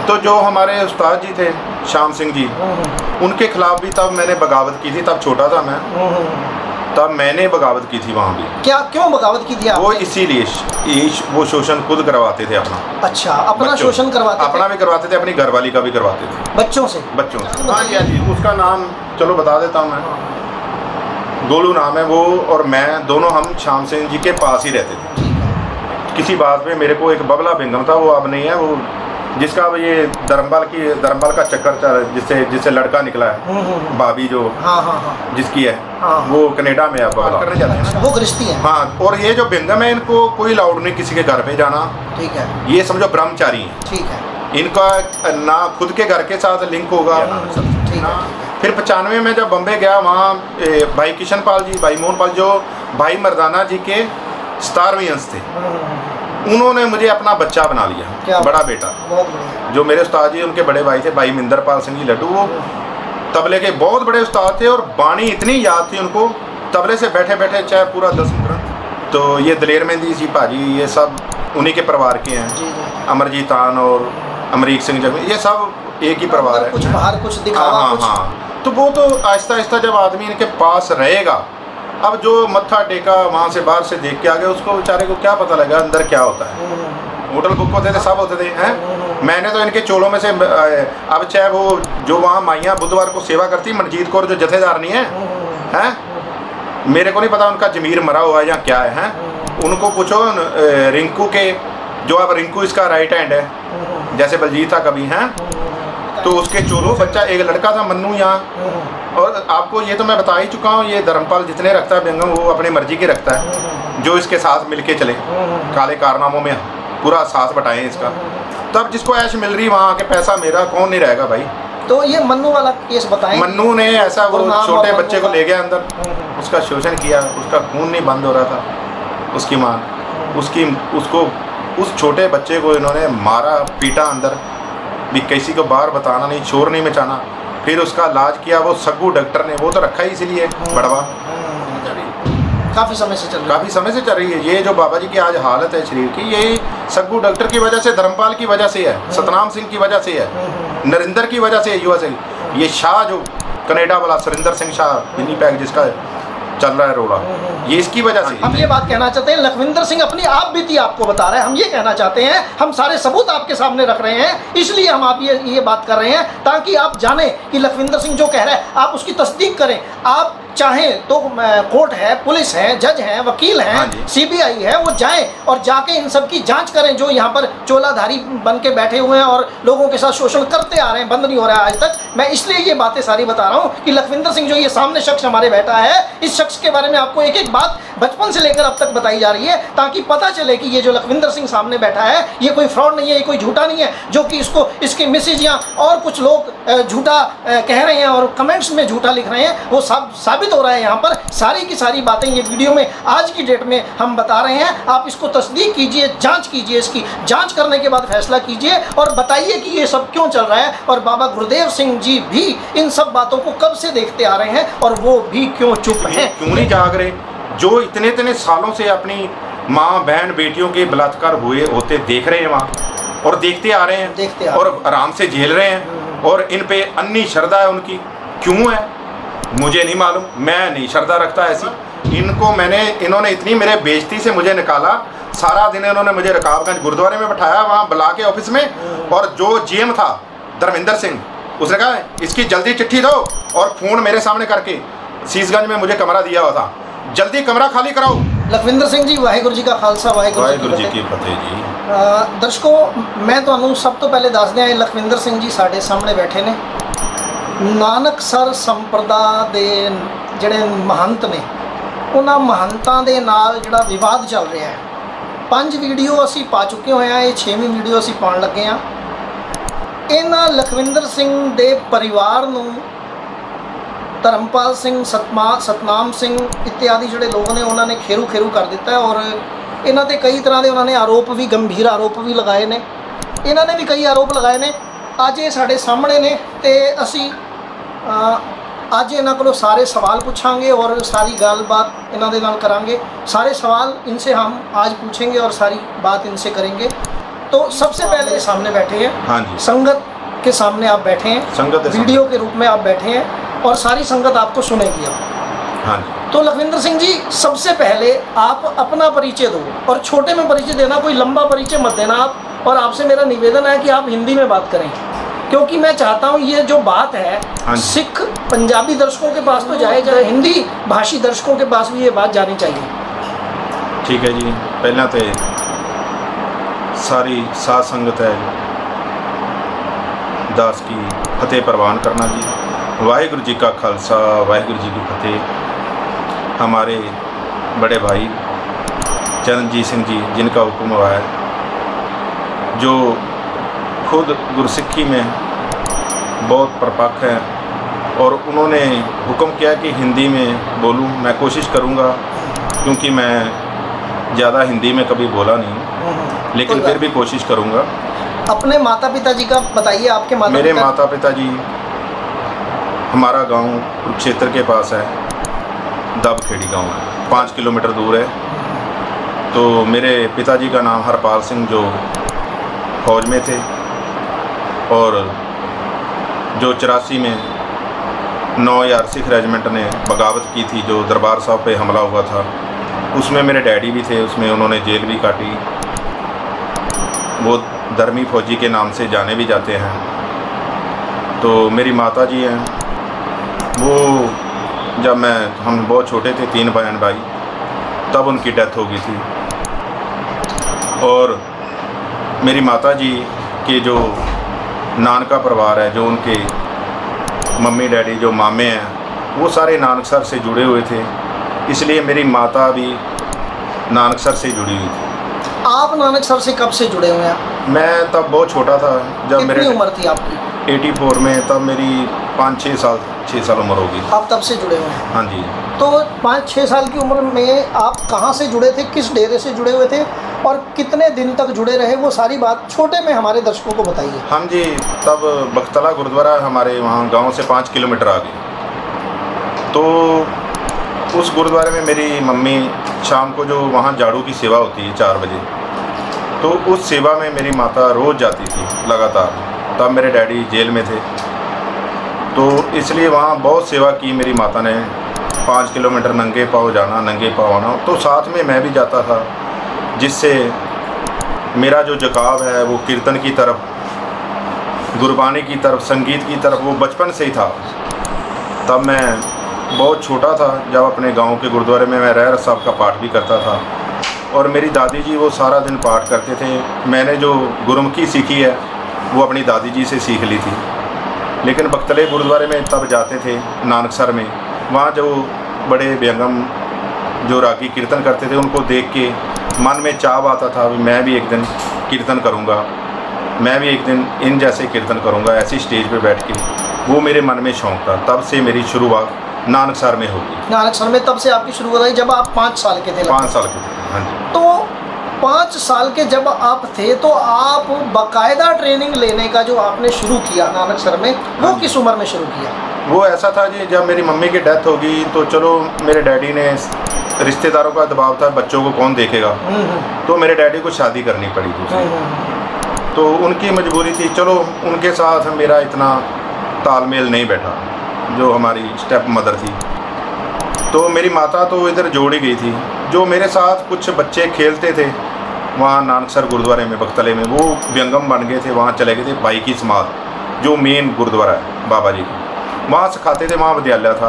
तो जो हमारे उस्ताद जी थे श्याम सिंह जी, उनके खिलाफ भी तब मैंने बगावत की थी। तब छोटा था मैं, तब मैंने बगावत की थी वहाँ भी। क्या, क्यों बगावत की थी आपने? वो इसीलिए वो शोषण खुद करवाते थे अपना। अच्छा, अपना शोषण करवाते थे? अपना भी करवाते थे, अपनी घरवाली का भी करवाते थे। बच्चों से? बच्चों से। हाँ जी, उसका नाम चलो बता देता हूँ मैं। गोलू नाम है वो, और मैं दोनों हम श्याम सिंह जी के पास ही रहते थे। किसी बात पे मेरे को एक बबला बेगम था, वो अब नहीं है, वो जिसका अब ये धर्मपाल का चक्कर चल, जिससे लड़का निकला है, भाभी जो जिसकी है, वो कनाडा में अब बबला करने जाते हैं। वो गृहस्थी है। हाँ, और ये जो बेगम है, इनको कोई अलाउड नहीं किसी के घर पे जाना। ठीक है। ये समझो ब्रह्मचारी है। ठीक है। इनका ना खुद के घर के साथ लिंक होगा। फिर 95 में जब बम्बे गया, वहाँ भाई किशन पाल जी, भाई मोहन पाल, जो भाई मर्दाना जी के 17वें अंश थे, उन्होंने मुझे अपना बच्चा बना लिया, बड़ा बेटा। बहुत बढ़िया। जो मेरे उस्ताद जी, उनके बड़े भाई थे भाई मिंदर पाल सिंह जी लड्डू, वो तबले के बहुत बड़े उस्ताद थे, और बाणी इतनी याद थी उनको, तबले से बैठे बैठे चाहे पूरा 10 ग्रंथ। तो ये दलेर मेहंदी जी भाजी, ये सब उन्हीं के परिवार के हैं। अमरजीत आन और अमरीक सिंह जग, ये सब एक ही परिवार है। कुछ बाहर कुछ दिखावा। हाँ, तो वो तो आहिस्ता आहिस्ता जब आदमी इनके पास रहेगा, अब जो मत्था टेका वहाँ से बाहर से देख के आ गया, उसको बेचारे को क्या पता लगा अंदर क्या होता है। होटल बुक होते थे, सब होते थे हैं। मैंने तो इनके चोलों में से, अब चाहे वो जो वहाँ माइयाँ बुधवार को सेवा करती, मनजीत कौर जो जथेदार नहीं है, हैं, मेरे को नहीं पता उनका जमीर मरा हुआ है या क्या है, उनको पूछो। रिंकू के, जो अब रिंकू इसका राइट हैंड है, जैसे बलजीत था कभी, हैं, तो उसके चोलों बच्चा एक लड़का था मन्नू यहाँ। और आपको ये तो मैं बता ही चुका हूँ, ये धर्मपाल जितने रखता है बेगम, वो अपनी मर्जी के रखता है, जो इसके साथ मिलके चले, काले कारनामों में पूरा साथ बटाएं इसका। तब जिसको ऐश मिल रही वहाँ आके, पैसा मेरा, कौन नहीं रहेगा भाई। तो ये मन्नू वाला केस बताएं। मन्नू ने ऐसा, वो छोटे बच्चे को ले गया अंदर, उसका शोषण किया, उसका खून नहीं बंद हो रहा था, उसकी माँ उसको उस छोटे बच्चे को इन्होंने मारा, पीटा अंदर भी, किसी को बाहर बताना नहीं, शोर नहीं मचाना। फिर उसका इलाज किया वो सग्गू डॉक्टर ने, वो तो रखा ही इसीलिए बड़वा। काफ़ी समय से चल रही है। ये जो बाबा जी की आज हालत है शरीर की, ये सग्गू डॉक्टर की वजह से, धर्मपाल की वजह से है, सतनाम सिंह की वजह से है, नरेंद्र की वजह से, युवा से, ये शाह जो कनाडा वाला सुरिंदर सिंह शाह विनीपैग जिसका चल रहा है रोड़ा, ये इसकी वजह से। हम ये बात कहना चाहते हैं, लखविंदर सिंह अपनी आप बीती आपको बता रहे हैं, हम ये कहना चाहते हैं, हम सारे सबूत आपके सामने रख रहे हैं, इसलिए हम आप ये बात कर रहे हैं, ताकि आप जानें कि लखविंदर सिंह जो कह रहा है, आप उसकी तस्दीक करें। आप चाहें तो कोर्ट है, पुलिस है, जज हैं, वकील हैं, सीबीआई है, वो जाएं और जाके इन सब की जांच करें, जो यहाँ पर चोलाधारी बन के बैठे हुए हैं और लोगों के साथ शोषण करते आ रहे हैं, बंद नहीं हो रहा है आज तक। मैं इसलिए ये बातें सारी बता रहा हूँ कि लखविंदर सिंह जो ये सामने शख्स हमारे बैठा है, इस शख्स के बारे में आपको एक एक बात बचपन से लेकर अब तक बताई जा रही है, ताकि पता चले कि ये जो लखविंदर सिंह सामने बैठा है, ये कोई फ्रॉड नहीं है, ये कोई झूठा नहीं है, जो कि इसको इसके मैसेज या और कुछ लोग झूठा कह रहे हैं और कमेंट्स में झूठा लिख रहे हैं, वो सब साबित हो रहा है। यहाँ पर सारी की सारी बातें ये वीडियो में आज की डेट में हम बता रहे हैं। आप इसको तस्दीक कीजिए, जांच कीजिए, इसकी जांच करने के बाद फैसला कीजिए और बताइए कि ये सब क्यों चल रहा है। और बाबा गुरुदेव सिंह जी भी इन सब बातों को कब से देखते आ रहे हैं और वो भी क्यों चुप हैं, क्यों नहीं जाग रहे, जो इतने सालों से अपनी माँ बहन बेटियों के बलात्कार होते देख रहे हैं वहाँ, और देखते आ रहे हैं, और आराम से झेल रहे हैं, और इन पे अन्नी श्रद्धा है उनकी। क्यों है मुझे नहीं मालूम, मैं नहीं श्रद्धा रखता ऐसी। इन्होंने इतनी मेरे बेइज्जती से मुझे निकाला, सारा दिन इन्होंने मुझे रकाबगंज गुरुद्वारे में बैठाया, वहाँ बुला के ऑफिस में, और जो जीएम था धर्मेंद्र सिंह, उसने कहा इसकी जल्दी चिट्ठी दो, और फोन मेरे सामने करके शीशगंज में मुझे कमरा दिया हुआ था, जल्दी कमरा खाली कराओ। लखविंदर सिंह जी, वाहिगुरु जी का खालसा, वाहिगुरु जी की फतेह जी। दर्शकों, मैं तो सब तो पहले दस दिया, लखविंदर सिंह जी साढ़े सामने बैठे ने, नानकसर संप्रदा दे ਜਿਹੜੇ महंत ने, उन्होंने महंतां दे नाल जिहड़ा विवाद चल रहा है। 5 वीडियो असी पा चुके हुए हैं, ये 6वीं वीडियो असी पाउण लगे हैं। इन्हां लखविंदर सिंह दे परिवार नूं धर्मपाल सिंह, सतनाम सिंह इत्यादि जिहड़े लोग ने, उन्होंने खेरू कर दिता है, और इन्हां ते कई तरह के उन्होंने आरोप भी, गंभीर आरोप भी लगाए ने। इन्होंने भी कई आरोप लगाए ने, अज ये साढ़े सामने ने, तो असी अज इन्हां कोलों सारे सवाल पूछांगे और सारी गलबात इन्हां दे नाल करांगे। सारे सवाल इनसे हम आज पूछेंगे और सारी बात इनसे करेंगे। तो सबसे पहले सामने बैठे हैं, हाँ जी, संगत के सामने आप बैठे हैं, संगत है वीडियो के रूप में आप बैठे हैं और सारी संगत आपको सुनेगी अब। हाँ जी। तो लखविंदर सिंह जी, सबसे पहले आप अपना परिचय दो और छोटे में परिचय देना, कोई लंबा परिचय मत देना आप। और आपसे मेरा निवेदन है कि आप हिंदी में बात करें, क्योंकि मैं चाहता हूँ ये जो बात है हाँ। सिख पंजाबी दर्शकों के पास तो जाए, हिंदी भाषी दर्शकों के पास भी ये बात जानी चाहिए। ठीक है जी, पहला तो सारी साध संगत है दास की फतेह प्रवान करना जी। वाहिगुरु जी का खालसा, वाहिगुरु जी की फतेह। हमारे बड़े भाई चरणजीत सिंह जी, जिनका हुक्म हुआ है, जो खुद गुरसिक्खी में बहुत परपक्ष हैं और उन्होंने हुक्म किया कि हिंदी में बोलूं। मैं कोशिश करूंगा, क्योंकि मैं ज़्यादा हिंदी में कभी बोला नहीं, लेकिन फिर भी कोशिश करूंगा। अपने माता पिता जी का बताइए, आपके माता मेरे पिता? माता पिता जी, हमारा गांव कुरुक्षेत्र के पास है, दबखेड़ी गांव है, 5 किलोमीटर दूर है। तो मेरे पिताजी का नाम हरपाल सिंह, जो फौज में थे, और जो 84 में 9000 सिख रेजिमेंट ने बगावत की थी, जो दरबार साहब पे हमला हुआ था, उसमें मेरे डैडी भी थे, उसमें उन्होंने जेल भी काटी। वो धर्मी फौजी के नाम से जाने भी जाते हैं। तो मेरी माता जी हैं, वो जब हम बहुत छोटे थे, 3 बहन भाई, तब उनकी डेथ हो गई थी। और मेरी माता जी के जो नानका परिवार है, जो उनके मम्मी डैडी जो मामे हैं, वो सारे नानकसर से जुड़े हुए थे, इसलिए मेरी माता भी नानकसर से जुड़ी हुई थी। आप नानकसर से कब से जुड़े हुए हैं? मैं तब बहुत छोटा था, जब कितनी मेरे उम्र थी आपकी? 84 में, तब मेरी 5-6 साल उम्र होगी। आप तब से जुड़े हुए हैं? हाँ जी। तो 5-6 साल की उम्र में आप कहाँ से जुड़े थे, किस डेरे से जुड़े हुए थे और कितने दिन तक जुड़े रहे, वो सारी बात छोटे में हमारे दर्शकों को बताइए। हम जी, तब बख्तला गुरुद्वारा हमारे वहाँ गांव से 5 किलोमीटर आगे, तो उस गुरुद्वारे में मेरी मम्मी शाम को जो वहाँ झाड़ू की सेवा होती है 4 बजे, तो उस सेवा में मेरी माता रोज़ जाती थी लगातार। तब मेरे डैडी जेल में थे, तो इसलिए वहाँ बहुत सेवा की मेरी माता ने। 5 किलोमीटर नंगे पाँव जाना, नंगे पाँव आना, तो साथ में मैं भी जाता था, जिससे मेरा जो झुकाव है वो कीर्तन की तरफ, गुरबानी की तरफ, संगीत की तरफ, वो बचपन से ही था। तब मैं बहुत छोटा था जब अपने गांव के गुरुद्वारे में मैं रहरास साहब का पाठ भी करता था, और मेरी दादी जी वो सारा दिन पाठ करते थे। मैंने जो गुरमुखी सीखी है वो अपनी दादी जी से सीख ली थी। लेकिन बख्तले गुरुद्वारे में तब जाते थे, नानकसर में, वहाँ जो बड़े बेगम जो रागी कीर्तन करते थे, उनको देख के मन में चाव आता था, मैं भी एक दिन कीर्तन करूँगा, मैं भी एक दिन इन जैसे कीर्तन करूँगा, ऐसी स्टेज पे बैठ के। वो मेरे मन में शौक़ था। तब से मेरी शुरुआत नानकसर में होगी। नानकसर में तब से आपकी शुरुआत हुई जब आप 5 साल के थे? 5 साल के थे, हाँ जी। तो 5 साल के जब आप थे, तो आप बाकायदा ट्रेनिंग लेने का जो आपने शुरू किया नानकसर में, वो किस उम्र में शुरू किया? वो ऐसा था जी, जब मेरी मम्मी की डेथ होगी, तो चलो मेरे डैडी ने, रिश्तेदारों का दबाव था, बच्चों को कौन देखेगा, तो मेरे डैडी को शादी करनी पड़ी दूसरी। तो उनकी मजबूरी थी, चलो उनके साथ मेरा इतना तालमेल नहीं बैठा, जो हमारी स्टेप मदर थी। तो मेरी माता तो इधर जोड़ी गई थी। जो मेरे साथ कुछ बच्चे खेलते थे वहाँ नानकसर गुरुद्वारे में, बख्तले में, वो व्यंगम बन गए थे, वहाँ चले गए थे। भाई की समाज, जो मेन गुरुद्वारा है बाबा जी का, वहाँ सिखाते थे, वहाँ विद्यालय था।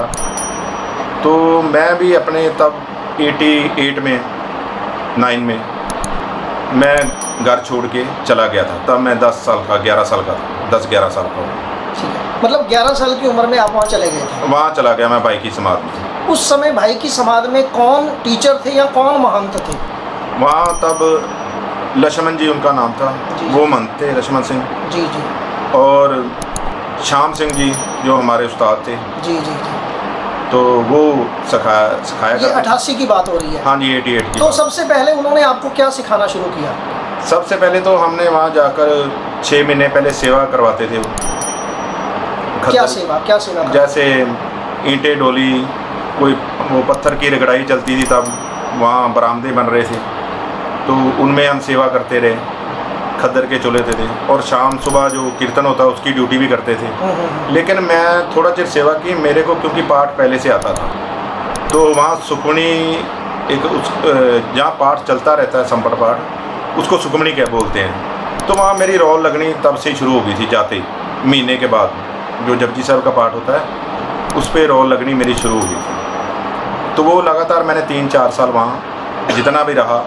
तो मैं भी अपने तब 88 में 9 में मैं घर छोड़ के चला गया था। तब मैं 10 साल का, 11 साल का था, 10-11 साल का। ठीक है, मतलब 11 साल की उम्र में आप वहाँ चले गए थे? वहाँ चला गया मैं भाई की समाज में। उस समय भाई की समाज में कौन टीचर थे या कौन महंत थे? वहाँ तब लक्ष्मण जी उनका नाम था, वो महंत थे, लक्ष्मण सिंह जी जी। और श्याम सिंह जी जो हमारे उस्ताद थे। जी जी जी। तो वो सिखाया ये 88 की बात हो रही है? हाँ जी, 88 की। तो सबसे पहले उन्होंने आपको क्या सिखाना शुरू किया? सबसे पहले तो हमने वहाँ जाकर 6 महीने पहले सेवा करवाते थे। क्या सेवा करवाते? जैसे ईंटें डोली, कोई वो पत्थर की रगड़ाई चलती थी, तब वहाँ बरामदे बन रहे थे, तो उनमें हम सेवा करते रहे। खद्दर के चले थे और शाम सुबह जो कीर्तन होता है उसकी ड्यूटी भी करते थे। लेकिन मैं थोड़ा चिर सेवा की, मेरे को क्योंकि पाठ पहले से आता था, तो वहाँ सुखमणी एक जहाँ पाठ चलता रहता है, संपट पाठ, उसको सुखमणी क्या बोलते हैं। तो वहाँ मेरी रोल लगनी तब से ही शुरू हो गई थी, जाते ही महीने के बाद जो जपजी साहब का पाठ होता है उस पर रोल लगनी मेरी शुरू हो गई थी। तो वो लगातार मैंने 3-4 साल वहाँ जितना भी रहा,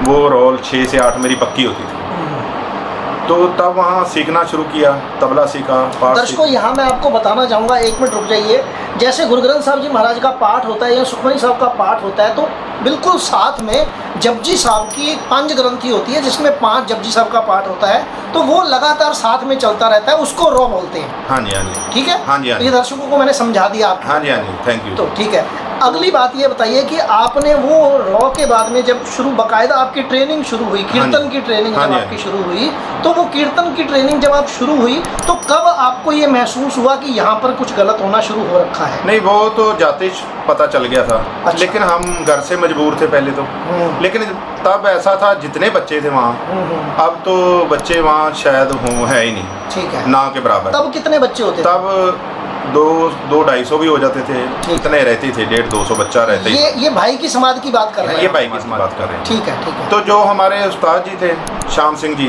वो रोल 6 से 8 मेरी पक्की होती थी। तो तब वहाँ सीखना शुरू किया, तबला सीखा, पाठ दर्शकों यहाँ मैं आपको बताना चाहूँगा, 1 मिनट रुक जाइए। जैसे गुरु ग्रंथ साहब जी महाराज का पाठ होता है या सुखमणी साहब का पाठ होता है, तो बिल्कुल साथ में जपजी साहब की एक पंचग्रंथी होती है जिसमें 5 जपजी साहब का पाठ होता है, तो वो लगातार साथ में चलता रहता है, उसको रो बोलते हैं। हाँ जी, हाँ जी, ठीक है। हाँ जी, हाँ जी। ये दर्शकों को मैंने समझा दिया आपको। हाँ जी, हाँ जी, थैंक यू। तो ठीक है, अगली बात ये बताइए कि आपने वो रॉ के बाद में जब शुरू बाकायदा आपकी ट्रेनिंग शुरू हुई, कीर्तन की ट्रेनिंग जब आपकी शुरू हुई, तो वो कीर्तन की ट्रेनिंग जब आप शुरू हुई तो कब आपको ये महसूस हुआ कि यहाँ पर कुछ गलत होना शुरू हो रखा है? नहीं, वो तो जाते ही पता चल गया था। अच्छा। लेकिन हम घर से मजबूर थे पहले तो, लेकिन तब ऐसा था जितने बच्चे थे वहाँ, अब तो बच्चे वहाँ शायद हों है ही नहीं, ठीक है, ना के बराबर। तब कितने बच्चे होते थे? तब 200-250 भी हो जाते थे, इतने रहते थे, 150-200 बच्चा रहते ही। ये भाई की समाज की बात कर रहे हैं? ये भाई की बात कर रहे हैं। ठीक है, ठीक है। तो जो हमारे उस्ताद जी थे श्याम सिंह जी,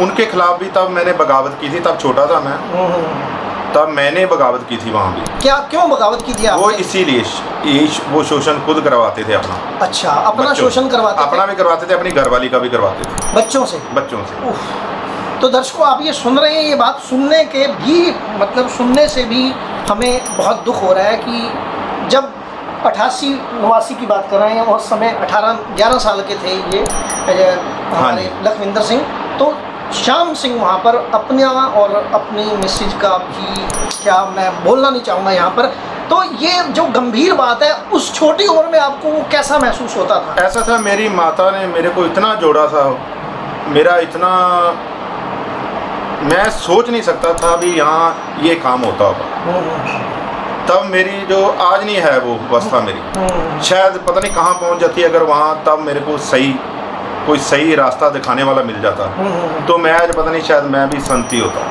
उनके खिलाफ भी तब मैंने बगावत की थी। तब छोटा था मैं, तब मैंने बगावत की थी वहाँ भी। क्या, क्यों बगावत की थी आपने? वो इसीलिए वो शोषण खुद करवाते थे अपना। अच्छा, अपना शोषण करवाते थे? अपना भी करवाते थे, अपनी घरवाली का भी करवाते थे, बच्चों से? बच्चों से। तो दर्शकों आप ये सुन रहे हैं, ये बात सुनने के भी मतलब सुनने से भी हमें बहुत दुख हो रहा है कि जब 88-89 की बात कर रहे हैं, उस समय 11 साल के थे ये हमारे लखविंदर सिंह। तो श्याम सिंह वहाँ पर अपना और अपनी मिसेज का भी, क्या मैं बोलना नहीं चाहूँगा यहाँ पर, तो ये जो गंभीर बात है, उस छोटी उम्र में आपको वो कैसा महसूस होता था? ऐसा था, मेरी माता ने मेरे को इतना जोड़ा था, मेरा इतना, मैं सोच नहीं सकता था भी यहाँ ये काम होता होगा। तब मेरी जो आज नहीं है वो अवस्था मेरी, शायद पता नहीं कहाँ पहुँच जाती अगर वहाँ तब मेरे को कोई सही रास्ता दिखाने वाला मिल जाता, तो मैं आज पता नहीं, शायद मैं भी संत ही होता,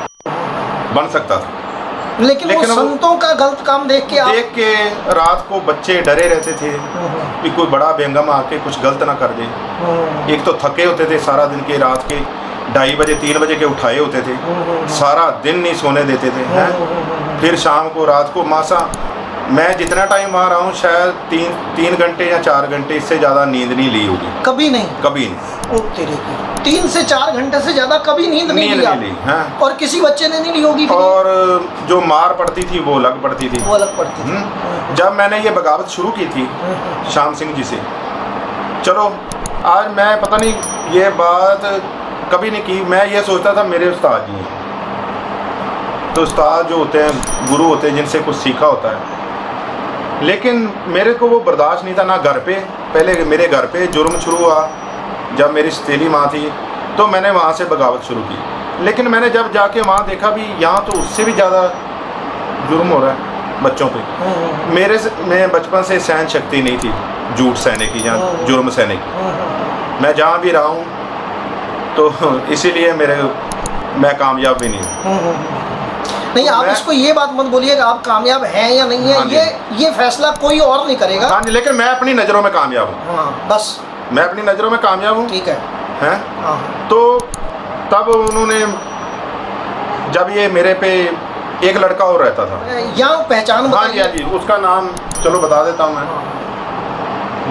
बन सकता था। लेकिन वो संतों का गलत काम देख के रात को बच्चे डरे रहते थे कि कोई बड़ा बेंगम आके कुछ गलत ना कर दे। एक तो थके होते थे सारा दिन के, रात के 2:30 बजे 3 बजे के उठाए होते थे, सारा दिन नहीं सोने देते थे हैं। फिर शाम को रात को मासा, मैं जितना टाइम वहाँ रहा हूँ शायद 3 घंटे या 4 घंटे, इससे ज़्यादा नींद नहीं ली होगी। कभी नहीं? कभी नहीं। ओ तेरे की, 3 से 4 घंटे से ज़्यादा कभी नींद नहीं ली? हाँ। और किसी बच्चे ने नहीं ली होगी? और जो मार पड़ती थी वो अलग पड़ती थी। वो अलग पड़ती थी। जब मैंने ये बगावत शुरू की थी श्याम सिंह जी से, चलो आज मैं पता नहीं ये बात कभी नहीं की, मैं ये सोचता था मेरे उस्ताद जी हैं, तो उस्ताद जो होते हैं गुरु होते हैं जिनसे कुछ सीखा होता है, लेकिन मेरे को वो बर्दाश्त नहीं था। ना घर पे, पहले मेरे घर पे जुर्म शुरू हुआ जब मेरी सतीली माँ थी, तो मैंने वहाँ से बगावत शुरू की। लेकिन मैंने जब जाके वहाँ देखा भी यहाँ तो उससे भी ज़्यादा जुर्म हो रहा है बच्चों पे। मैं बचपन से सहन शक्ति नहीं थी झूठ सहने की या जुर्म सहने की। मैं जहाँ भी रहा हूँ तो इसीलिए मैं कामयाब भी नहीं हूँ। नहीं, आप इसको ये बात मत बोलिएगा आप कामयाब हैं या नहीं है, ये फैसला कोई और नहीं करेगा। हाँ जी, लेकिन मैं अपनी नज़रों में कामयाब हूँ। हाँ, बस मैं अपनी नज़रों में कामयाब हूँ। ठीक है। हैं? हाँ। तो तब उन्होंने, जब ये मेरे पे एक लड़का और रहता था, यहाँ पहचान? हाँ जी, हाँ जी, उसका नाम चलो बता देता हूँ मैं।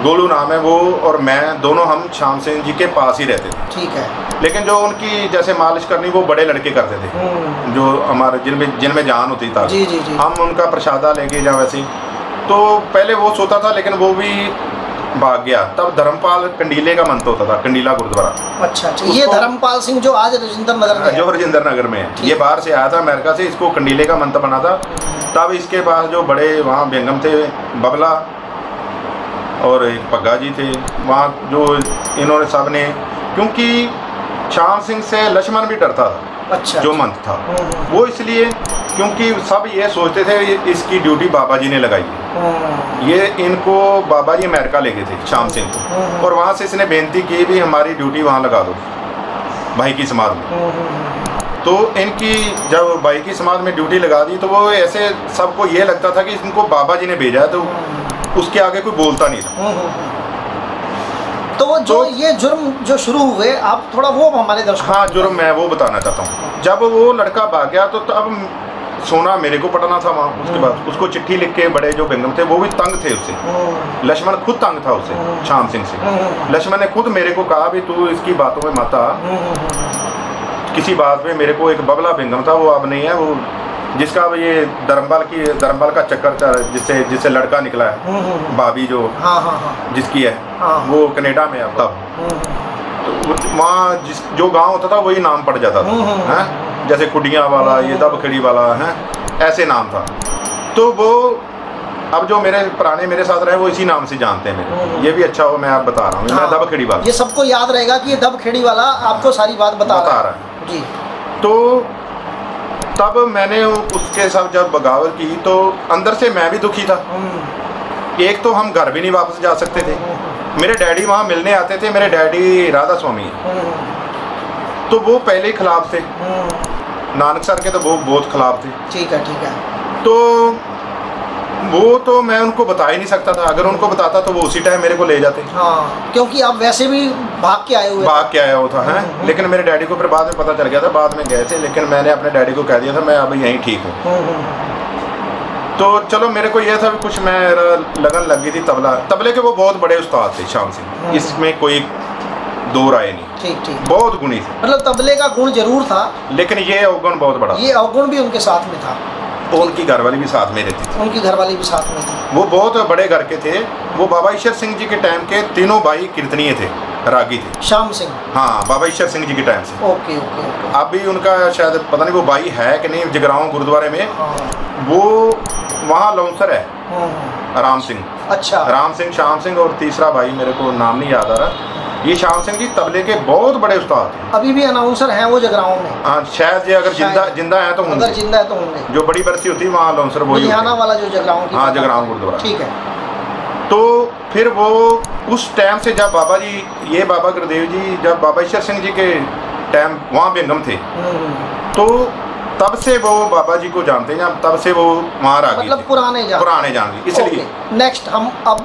गोलू नाम है वो, और मैं दोनों हम श्याम सिंह जी के पास ही रहते थे। ठीक है। लेकिन जो उनकी जैसे मालिश करनी वो बड़े लड़के करते थे, जो हमारे जिनमें जान होती था। जी जी जी। हम उनका प्रसादा लेके जा वैसे, तो पहले वो सोता था लेकिन वो भी भाग गया। तब धर्मपाल कंडीले का मंत्र होता था, कंडीला गुरुद्वारा। अच्छा, ये धर्मपाल सिंह जो आज राजेंद्र नगर में, जो राजेंद्र नगर में है, ये बाहर से आया था अमेरिका से, इसको कंडीले का मंत्र बना था। तब इसके पास जो बड़े वहाँ बेगम थे, बबला और एक पग्गा जी थे वहाँ, जो इन्होंने सब ने, क्योंकि श्याम सिंह से लक्ष्मण भी डरता था। अच्छा। जो मंत्र था वो इसलिए क्योंकि सब ये सोचते थे इसकी ड्यूटी बाबा जी ने लगाई है। ये इनको बाबा जी अमेरिका ले गए थे श्याम सिंह को, और वहाँ से इसने बेनती की भी हमारी ड्यूटी वहाँ लगा दो। भाई की समाज में। तो इनकी जब भाई की समाज में ड्यूटी लगा दी तो वो ऐसे सबको ये लगता था कि इनको बाबा जी ने भेजा है, तो उसके आगे कोई बोलता नहीं था। तो जो ये जुर्म जो शुरू हुए, आप थोड़ा वो हमारे दर्शकों हाँ, जुर्म मैं वो बताना चाहता हूँ। जब वो लड़का भाग गया तो तब सोना मेरे को पटाना था वहाँ। उसके बाद उसको चिट्ठी लिख के बड़े जो बेगम थे वो भी तंग थे उससे। लक्ष्मण खुद तंग था उससे, श्याम सिंह से। लक्ष्मण ने खुद मेरे को कहा भी तू इसकी बातों में मत आ, किसी बात में। मेरे को एक बबला बेगम था, वो अब नहीं है, वो जिसका अब ये धर्मपाल का चक्कर था, जिससे लड़का निकला है, भाभी जो जिसकी है, वो कनाडा में अब तब। तो वहाँ जो गांव होता था वही नाम पड़ जाता था, हैं? जैसे कुडियाँ वाला, ये दबखेड़ी वाला है, ऐसे नाम था। तो वो अब जो मेरे पुराने मेरे साथ रहे वो इसी नाम से जानते हैं मेरे। ये भी अच्छा हो, मैं आप बता रहा हूँ, मैं दबखेड़ी वाला। ये सबको याद रहेगा कि ये दबखेड़ी वाला आपको सारी बात बता रहा है जी। तो तब मैंने उसके साथ जब बगावत की तो अंदर से मैं भी दुखी था। एक तो हम घर भी नहीं वापस जा सकते थे। मेरे डैडी वहाँ मिलने आते थे, मेरे डैडी राधा स्वामी तो वो पहले ही खिलाफ थे, नानक सर के तो वो बहुत खिलाफ थे। ठीक है। तो वो तो मैं उनको बता ही नहीं सकता था। अगर उनको बताता तो वो उसी टाइम मेरे को ले जाते। हाँ, क्योंकि आप वैसे भी भाग के आए हुए था हैं। लेकिन मेरे डैडी को फिर बाद में पता चल गया था, बाद में गए थे, लेकिन मैंने अपने डैडी को कह दिया था मैं अब यहीं ठीक हूँ। तो चलो, मेरे को यह था भी कुछ मेरा लगन लगी थी तबले के। वो बहुत बड़े उस्ताद थे श्याम सिंह, इसमें कोई दो राय नहीं। ठीक बहुत गुणी थे। मतलब तबले का गुण जरूर था, लेकिन ये अवगुण बहुत बड़ा, ये अवगुण भी उनके साथ में था। उनकी घरवाली भी साथ में रहती थी। उनकी घरवाली भी साथ में थी। वो बहुत बड़े घर के थे। वो बाबा ईश्वर सिंह जी के टाइम के तीनों भाई कीर्तनीय थे, रागी थे। श्याम सिंह, हाँ, बाबा ईश्वर सिंह जी के टाइम से। ओके। अब भी उनका शायद पता नहीं वो भाई है कि नहीं, जगराओं गुरुद्वारे में वो वहाँ लौंसर है, राम सिंह। अच्छा, राम सिंह, श्याम सिंह और तीसरा भाई मेरे को नाम नहीं याद आ रहा। ये श्याम सिंह जी तबले के बहुत बड़े उस्ताद थे। अभी भी अनाउंसर हैं वो जगराओं में। हाँ, शायद ये अगर जिंदा है तो होंगे। अगर जिंदा है तो होंगे। जो बड़ी बरसी होती है वहाँ अनाउंसर वही लुधियाना वाला जो जगराओं की। हाँ, जगराओं गुरुद्वारा। ठीक है। तो फिर वो उस टाइम से जब बाबा जी, ये बाबा गुरुदेव जी जब बाबा ईश्वर सिंह जी के टाइम वहाँ बेगम थे, तो तब से वो बाबा जी को जानते हैं, तब से वो वहाँ आ गए, मतलब पुराने जानते इसलिए। नेक्स्ट हम अब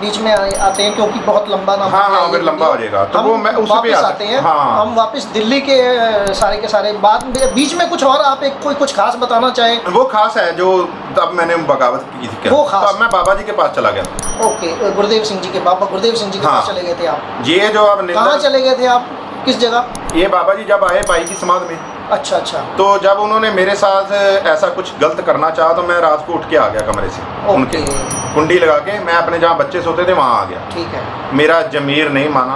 बीच में आते हैं क्योंकि बहुत लंबा नाम। हाँ, फिर लंबा हो जाएगा तो वो मैं उस पे आते हैं। हाँ। हम वापस दिल्ली के सारे के सारे बाद बीच में कुछ और आप कोई कुछ खास बताना चाहें? वो खास है जो तब मैंने बगावत की थी, वो खास। तो मैं बाबा जी के पास चला गया। ओके, गुरुदेव सिंह जी के, बाबा गुरुदेव सिंह जी के पास चले गए थे आप? ये जो अब कहाँ चले गए थे आप, किस जगह? ये बाबा जी जब आए भाई की समाज में। अच्छा। तो जब उन्होंने मेरे साथ ऐसा कुछ गलत करना चाहा तो मैं रात को उठ के आ गया कमरे से, उनके कुंडी लगा के। मैं अपने जहाँ बच्चे सोते थे वहाँ आ गया। ठीक है। मेरा जमीर नहीं माना।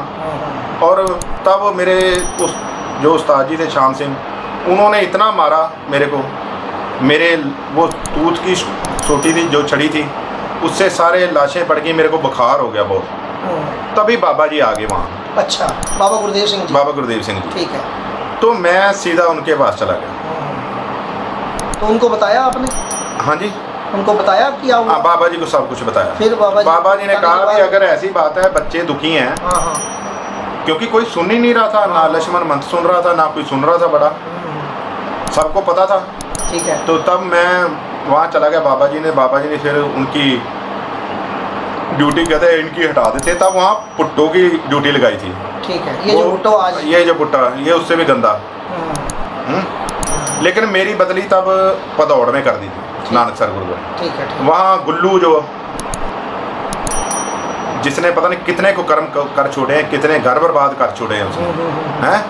और तब मेरे उस जो उस्ताद जी थे श्याम सिंह, उन्होंने इतना मारा मेरे को, मेरे वो तूत की छोटी थी जो छड़ी थी उससे सारे लाशें पड़ गई, मेरे को बुखार हो गया बहुत। तभी बाबा जी आ गए वहाँ। अच्छा, बाबा गुरुदेव सिंह जी। बाबा गुरुदेव सिंह जी। ठीक है। तो मैं सीधा उनके पास चला गया। तो उनको बताया आपने? हाँ जी, उनको बताया कि आप? हाँ, बाबा जी को सब कुछ बताया। फिर बाबा जी ने कहा कि अगर ऐसी बात है, बच्चे दुखी हैं। हाँ। क्योंकि कोई सुन ही नहीं रहा था, ना लक्ष्मण मंत सुन रहा था, ना कोई सुन रहा था बड़ा, सबको पता था। ठीक है। तो तब मैं वहाँ चला गया। बाबा जी ने फिर उनकी ड्यूटी कहते हैं इनकी हटा देते, तब वहाँ पुट्टो की ड्यूटी लगाई थी। ठीक है। ये जो पुट्टो आज, ये जो पुट्टा, ये उससे भी गंदा। लेकिन मेरी बदली तब पदौड़ में कर दी थी, नानक सर गुरुद्वारा। ठीक है। वहाँ गुल्लू जो जिसने पता नहीं कितने को कर्म कर छोड़े हैं, कितने घर बर्बाद कर छोड़े हैं उसने, हैं?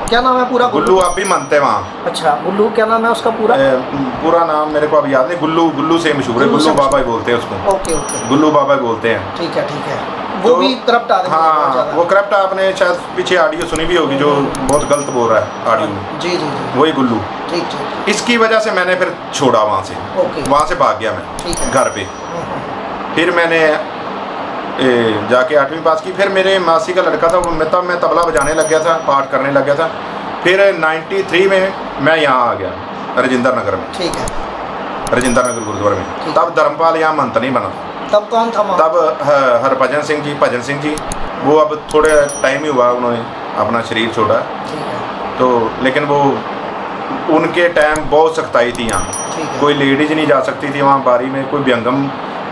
क्या नाम है पूरा? गुल्लू आप भी मानते हैं वहाँ? अच्छा, गुल्लू क्या नाम है उसका पूरा? पूरा नाम मेरे को अब याद नहीं। गुल्लू से मशहूर है, गुल्लू बाबा ही बोलते हैं उसको। ओके। गुल्लू बाबा ही बोलते हैं। ठीक है। वो भी करप्ट आदमी। हाँ, वो करप्ट, आपने शायद पीछे ऑडियो सुनी भी होगी जो बहुत गलत बोल रहा है ऑडियो में। जी। वही गुल्लू। ठीक। इसकी वजह से मैंने फिर छोड़ा वहाँ से। वहाँ से भाग गया मैं घर पे। फिर मैंने जाके 8वीं पास की। फिर मेरे मासी का लड़का था, तब मैं तबला बजाने लग गया था, पाठ करने लग गया था। फिर 93 में मैं यहाँ आ गया राजेंद्र नगर में। ठीक है। राजेंद्र नगर गुरुद्वारे में। तब धर्मपाल यहाँ मंत नहीं बना। तब कौन था? तब हरभजन सिंह जी, वो अब थोड़े टाइम ही हुआ उन्होंने अपना शरीर छोड़ा। तो लेकिन वो उनके टाइम बहुत सख्ताई थी यहाँ, ठीक है। कोई लेडीज नहीं जा सकती थी वहाँ बारी में, कोई व्यंगम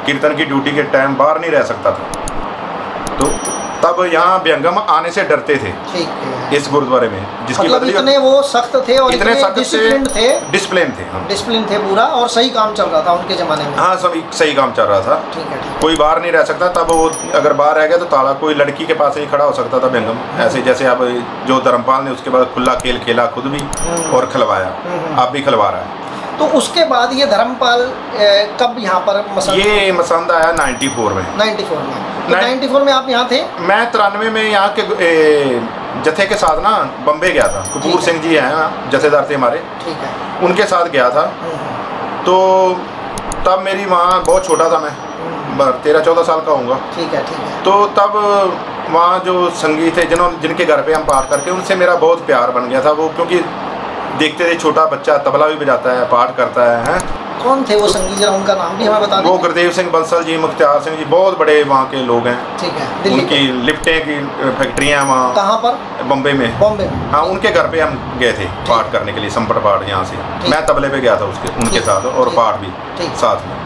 कीर्तन की ड्यूटी के टाइम बाहर नहीं रह सकता था। तो तब यहाँ व्यंगम आने से डरते थे ठीक है। इस गुरुद्वारे में, जिसकी मतलब इतने वो सख्त थे और इतने सख्त डिसिप्लिन थे, डिसिप्लिन थे, हाँ। डिसिप्लिन थे पूरा, और सही काम चल रहा था उनके ज़माने में। हाँ, सभी सही काम चल रहा था। ठीक है, ठीक है। कोई बाहर नहीं रह सकता तब, वो अगर बाहर रह गया तो ताला कोई लड़की के पास ही खड़ा हो सकता था व्यंगम, ऐसे जैसे अब जो धर्मपाल ने उसके बाद खुला खेल खेला खुद भी और खिलवाया, आप भी खिलवा रहा है। तो उसके बाद ये धर्मपाल कब यहाँ पर ये मसंद आया 94 में। 94 में। तो 94 में आप यहाँ थे? मैं 93 में यहाँ के जथे के साथ ना बम्बे गया था। कपूर सिंह जी हैं जथेदार थे हमारे, ठीक है, उनके साथ गया था। तो तब मेरी वहाँ बहुत छोटा था, मैं 13-14 साल का होऊंगा। ठीक है, ठीक है। तो तब वहाँ जो संगी थे जिनके घर पे हम पाठ करके, उनसे मेरा बहुत प्यार बन गया था। वो क्योंकि देखते थे छोटा बच्चा तबला भी बजाता है, पाठ करता है। कौन थे वो संगीत, जरा उनका नाम भी हमें बता दीजिए। वो गुरदेव सिंह बंसल जी, मुख्तियार सिंह जी, बहुत बड़े वहाँ के लोग हैं। ठीक है, दिल्ली उनकी लिफ्टें की फैक्ट्रियाँ हैं वहाँ। कहाँ पर? बम्बे में। बॉम्बे में। हाँ, उनके घर पे हम गए थे पाठ करने के लिए, संपट पाठ यहाँ से। मैं तबले पे गया था उनके साथ, और पाठ भी साथ में।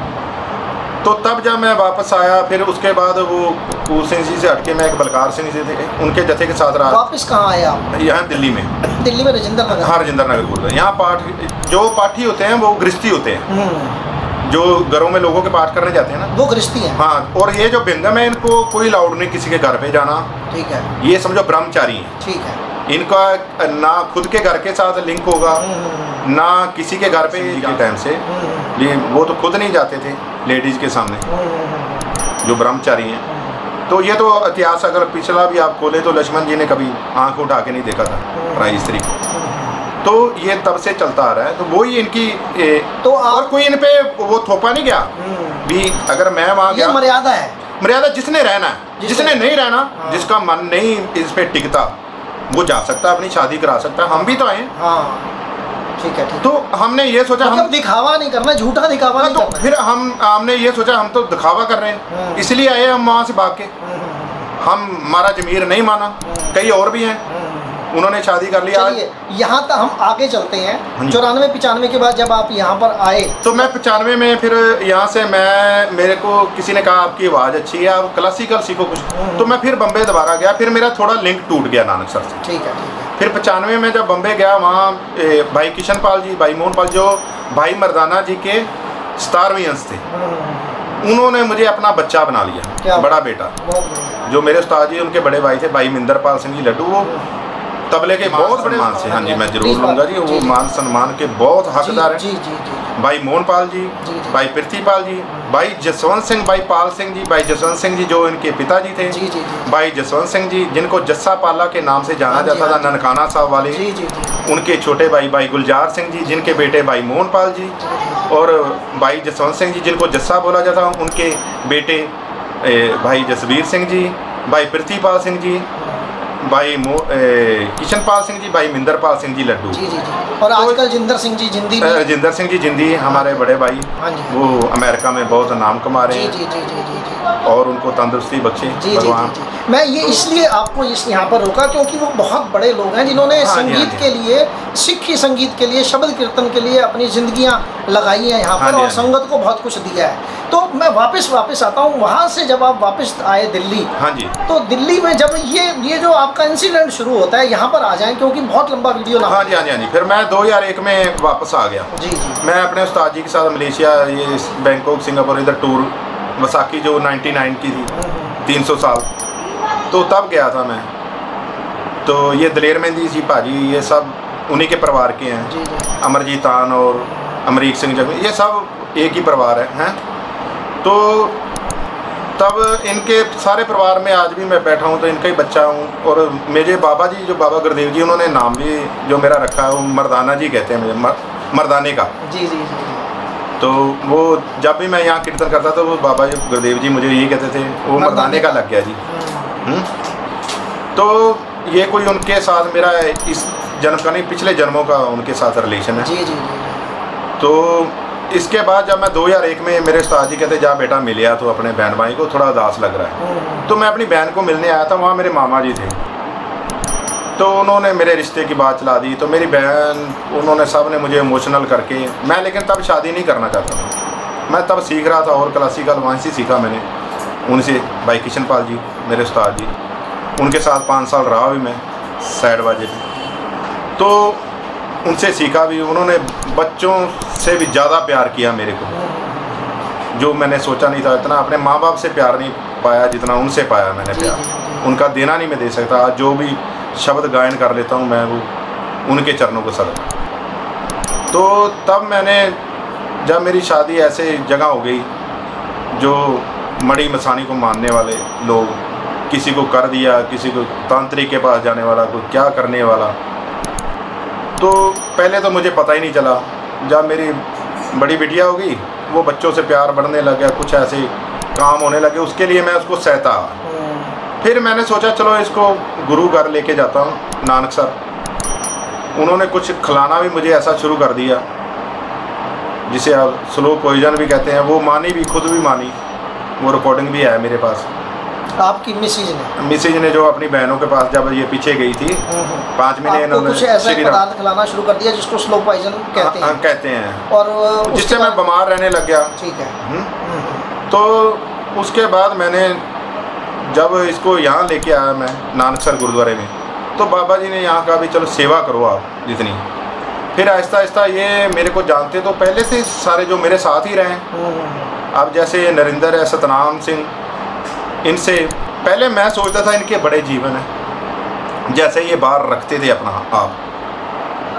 तो तब जब मैं वापस आया, फिर उसके बाद वो कपूर सिंह जी से हटके मैं एक बलकार सिंह जी थे, उनके जथे के साथ रहा। वापस कहाँ आए आप? यहाँ दिल्ली में। दिल्ली में राजेंद्र नगर? हाँ, राजेंद्र नगर बोलते हैं। यहाँ पाठ जो पाठी होते हैं वो गृहस्थी होते हैं, जो घरों में लोगों के पाठ करने जाते हैं ना, वो गृहस्थी है। हाँ, और ये जो व्यंगम है, इनको कोई अलाउड नहीं किसी के घर पे जाना। ठीक है, ये समझो ब्रह्मचारी है। ठीक है। इनका ना खुद के घर के साथ लिंक होगा, ना किसी के घर पे के टाइम से। ये वो तो खुद नहीं जाते थे लेडीज के सामने, जो ब्रह्मचारी हैं। तो ये तो इतिहास अगर पिछला भी आप खोले तो लक्ष्मण जी ने कभी आंख उठा के नहीं देखा था पराई स्त्री को। तो ये तब से चलता आ रहा है। तो वही इनकी तो और कोई इन पे वो थोपा नहीं गया भी। अगर मैं वहाँ गया, मर्यादा है, मर्यादा जिसने रहना है, जिसने नहीं रहना, जिसका मन नहीं इस पे टिकता, वो जा सकता है, अपनी शादी करा सकता है। हम भी तो आए। हाँ, ठीक है, ठीक। तो हमने ये सोचा, मतलब हम दिखावा नहीं करना, झूठा दिखावा नहीं तो करना। फिर हमने ये सोचा हम तो दिखावा कर रहे हैं, इसलिए आए हम वहाँ से भाग के। हम हमारा जमीर नहीं माना। कई और भी हैं, उन्होंने शादी कर लिया। चलिए यहाँ तक हम आगे चलते हैं। 94-95 के बाद जब आप यहाँ पर आए, तो मैं 95 में फिर यहाँ से मेरे को किसी ने कहा आपकी आवाज़ अच्छी है, आप क्लासिकल सीखो कुछ। तो मैं फिर बम्बे दोबारा गया, फिर मेरा थोड़ा लिंक टूट गया नानक सर से। ठीक है, ठीक है। फिर 95 में जब बम्बे गया, वहाँ भाई किशन पाल जी, भाई मोहन पाल, जो भाई मर्दाना जी के 17वें अंश थे, उन्होंने मुझे अपना बच्चा बना लिया, बड़ा बेटा। जो मेरे उस्ताद जी, उनके बड़े भाई थे भाई मिंदर पाल सिंह जी लड्डू, वो तबले के बहुत बड़े मान से, हाँ जी, मैं जरूर लूँगा जी, वो मान सम्मान के बहुत हकदार हैं। भाई मोहन पाल जी, भाई पृथ्वीपाल जी, भाई जसवंत सिंह, भाई पाल सिंह जी, भाई जसवंत सिंह जी जो इनके पिताजी थे, भाई जसवंत सिंह जी जिनको जस्सा पाला के नाम से जाना जाता था, ननकाना साहब वाले, उनके छोटे भाई गुलजार सिंह जी जिनके बेटे भाई मोहन पाल जी, और भाई जसवंत सिंह जी जिनको जस्सा बोला जाता, उनके बेटे भाई जसवीर सिंह जी, भाई पृथ्वीपाल सिंह जी, भाई किशन पाल सिंह जी, भाई मिंदर पाल सिंह जी लड्डू। और आजकल जिंदर सिंह जी जिंदी, राजेंद्र सिंह जी जिंदी हमारे बड़े भाई, वो अमेरिका में बहुत नाम कमा रहे हैं, और उनको तंदुरुस्ती बख्शे भगवान। मैं ये इसलिए आपको यहाँ पर रोका क्योंकि वो बहुत बड़े लोग हैं जिन्होंने संगीत के लिए, सिक्खी संगीत के लिए, शब्द कीर्तन के लिए अपनी जिंदगियाँ लगाई हैं यहाँ पर, और संगत को बहुत कुछ दिया है। तो मैं वापस आता हूँ वहाँ से। जब आप वापस आए दिल्ली, हाँ जी, तो दिल्ली में जब ये जो आपका इंसिडेंट शुरू होता है, यहाँ पर आ जाएं क्योंकि बहुत लंबा वीडियो ना। हाँ जी, हाँ जी, हाँ जी। फिर मैं 2001 में वापस आ गया। जी। मैं अपने उस्ताद जी के साथ मलेशिया, ये बैंकॉक, सिंगापुर, इधर टूर, वसाकी जो 99 की थी, 300 साल, तो तब गया था मैं। तो ये दलेर मेहंदी जी भाजी, ये सब उन्हीं के परिवार के हैं। अमरजीत तान और अमरीक सिंह जग, ये सब एक ही परिवार हैं। तो तब इनके सारे परिवार में आज भी मैं बैठा हूँ तो इनका ही बच्चा हूँ। और मेरे बाबा जी, जो बाबा गुरदेव जी, उन्होंने नाम भी जो मेरा रखा है वो मर्दाना जी कहते हैं मुझे, मर्दाने का। जी। तो वो जब भी मैं यहाँ कीर्तन करता था, वो बाबा जी गुरदेव जी मुझे यही कहते थे, वो मर्दाने का लग गया जी। तो ये कोई उनके साथ मेरा इस जन्म का नहीं, पिछले जन्मों का उनके साथ रिलेशन है। जी। तो इसके बाद जब मैं 2001 में, मेरे उस्ताद जी कहते जा बेटा मिलिया तो अपने बहन भाई को, थोड़ा उदास लग रहा है। तो मैं अपनी बहन को मिलने आया था, वहाँ मेरे मामा जी थे। तो उन्होंने मेरे रिश्ते की बात चला दी। तो मेरी बहन, उन्होंने सब ने मुझे इमोशनल करके, मैं लेकिन तब शादी नहीं करना चाहता था। मैं तब सीख रहा था और क्लासिकल वहीं से सीखा मैंने उनसे, भाई किशन पाल जी मेरे उस्ताद जी, उनके साथ 5 साल रहा भी मैं साइड बाजे पे। तो उनसे सीखा भी। उन्होंने बच्चों से भी ज़्यादा प्यार किया मेरे को, जो मैंने सोचा नहीं था। इतना अपने माँ बाप से प्यार नहीं पाया जितना उनसे पाया मैंने प्यार। उनका देना नहीं मैं दे सकता। आज जो भी शब्द गायन कर लेता हूँ मैं, वो उनके चरणों को सदका। तो तब मैंने, जब मेरी शादी ऐसे जगह हो गई जो मड़ी मसानी को मानने वाले लोग, किसी को कर दिया, किसी को तांत्रिक के पास जाने वाला, कोई क्या करने वाला। तो पहले तो मुझे पता ही नहीं चला। जब मेरी बड़ी बिटिया हो गई, वो बच्चों से प्यार बढ़ने लग गया, कुछ ऐसे काम होने लगे, उसके लिए मैं उसको सहता। फिर मैंने सोचा चलो इसको गुरु घर लेके जाता हूँ, नानक सर। उन्होंने कुछ खिलाना भी मुझे ऐसा शुरू कर दिया जिसे आप स्लो पॉइजन भी कहते हैं। वो मानी भी, खुद भी मानी, वो रिकॉर्डिंग भी है मेरे पास। आपकी मिसेज ने जो अपनी बहनों के पास जब ये पीछे गई थी 5 महीने, उन्होंने कुछ ऐसा पदार्थ खिलाना शुरू कर दिया जिसको स्लो पॉइजन कहते हैं। और जिससे मैं बीमार रहने लग गया। ठीक है। तो उसके बाद मैंने जब इसको यहाँ लेके आया मैं नानकसर गुरुद्वारे में, तो बाबा जी ने यहाँ कहा भी चलो सेवा करो आप जितनी। फिर आहिस्ता आहिस्ता ये मेरे को जानते तो पहले से सारे जो मेरे साथ ही रहे। अब जैसे नरेंद्र है, सतनाम सिंह, इनसे पहले मैं सोचता था इनके बड़े जीवन है, जैसे ये बाहर रखते थे अपना आप,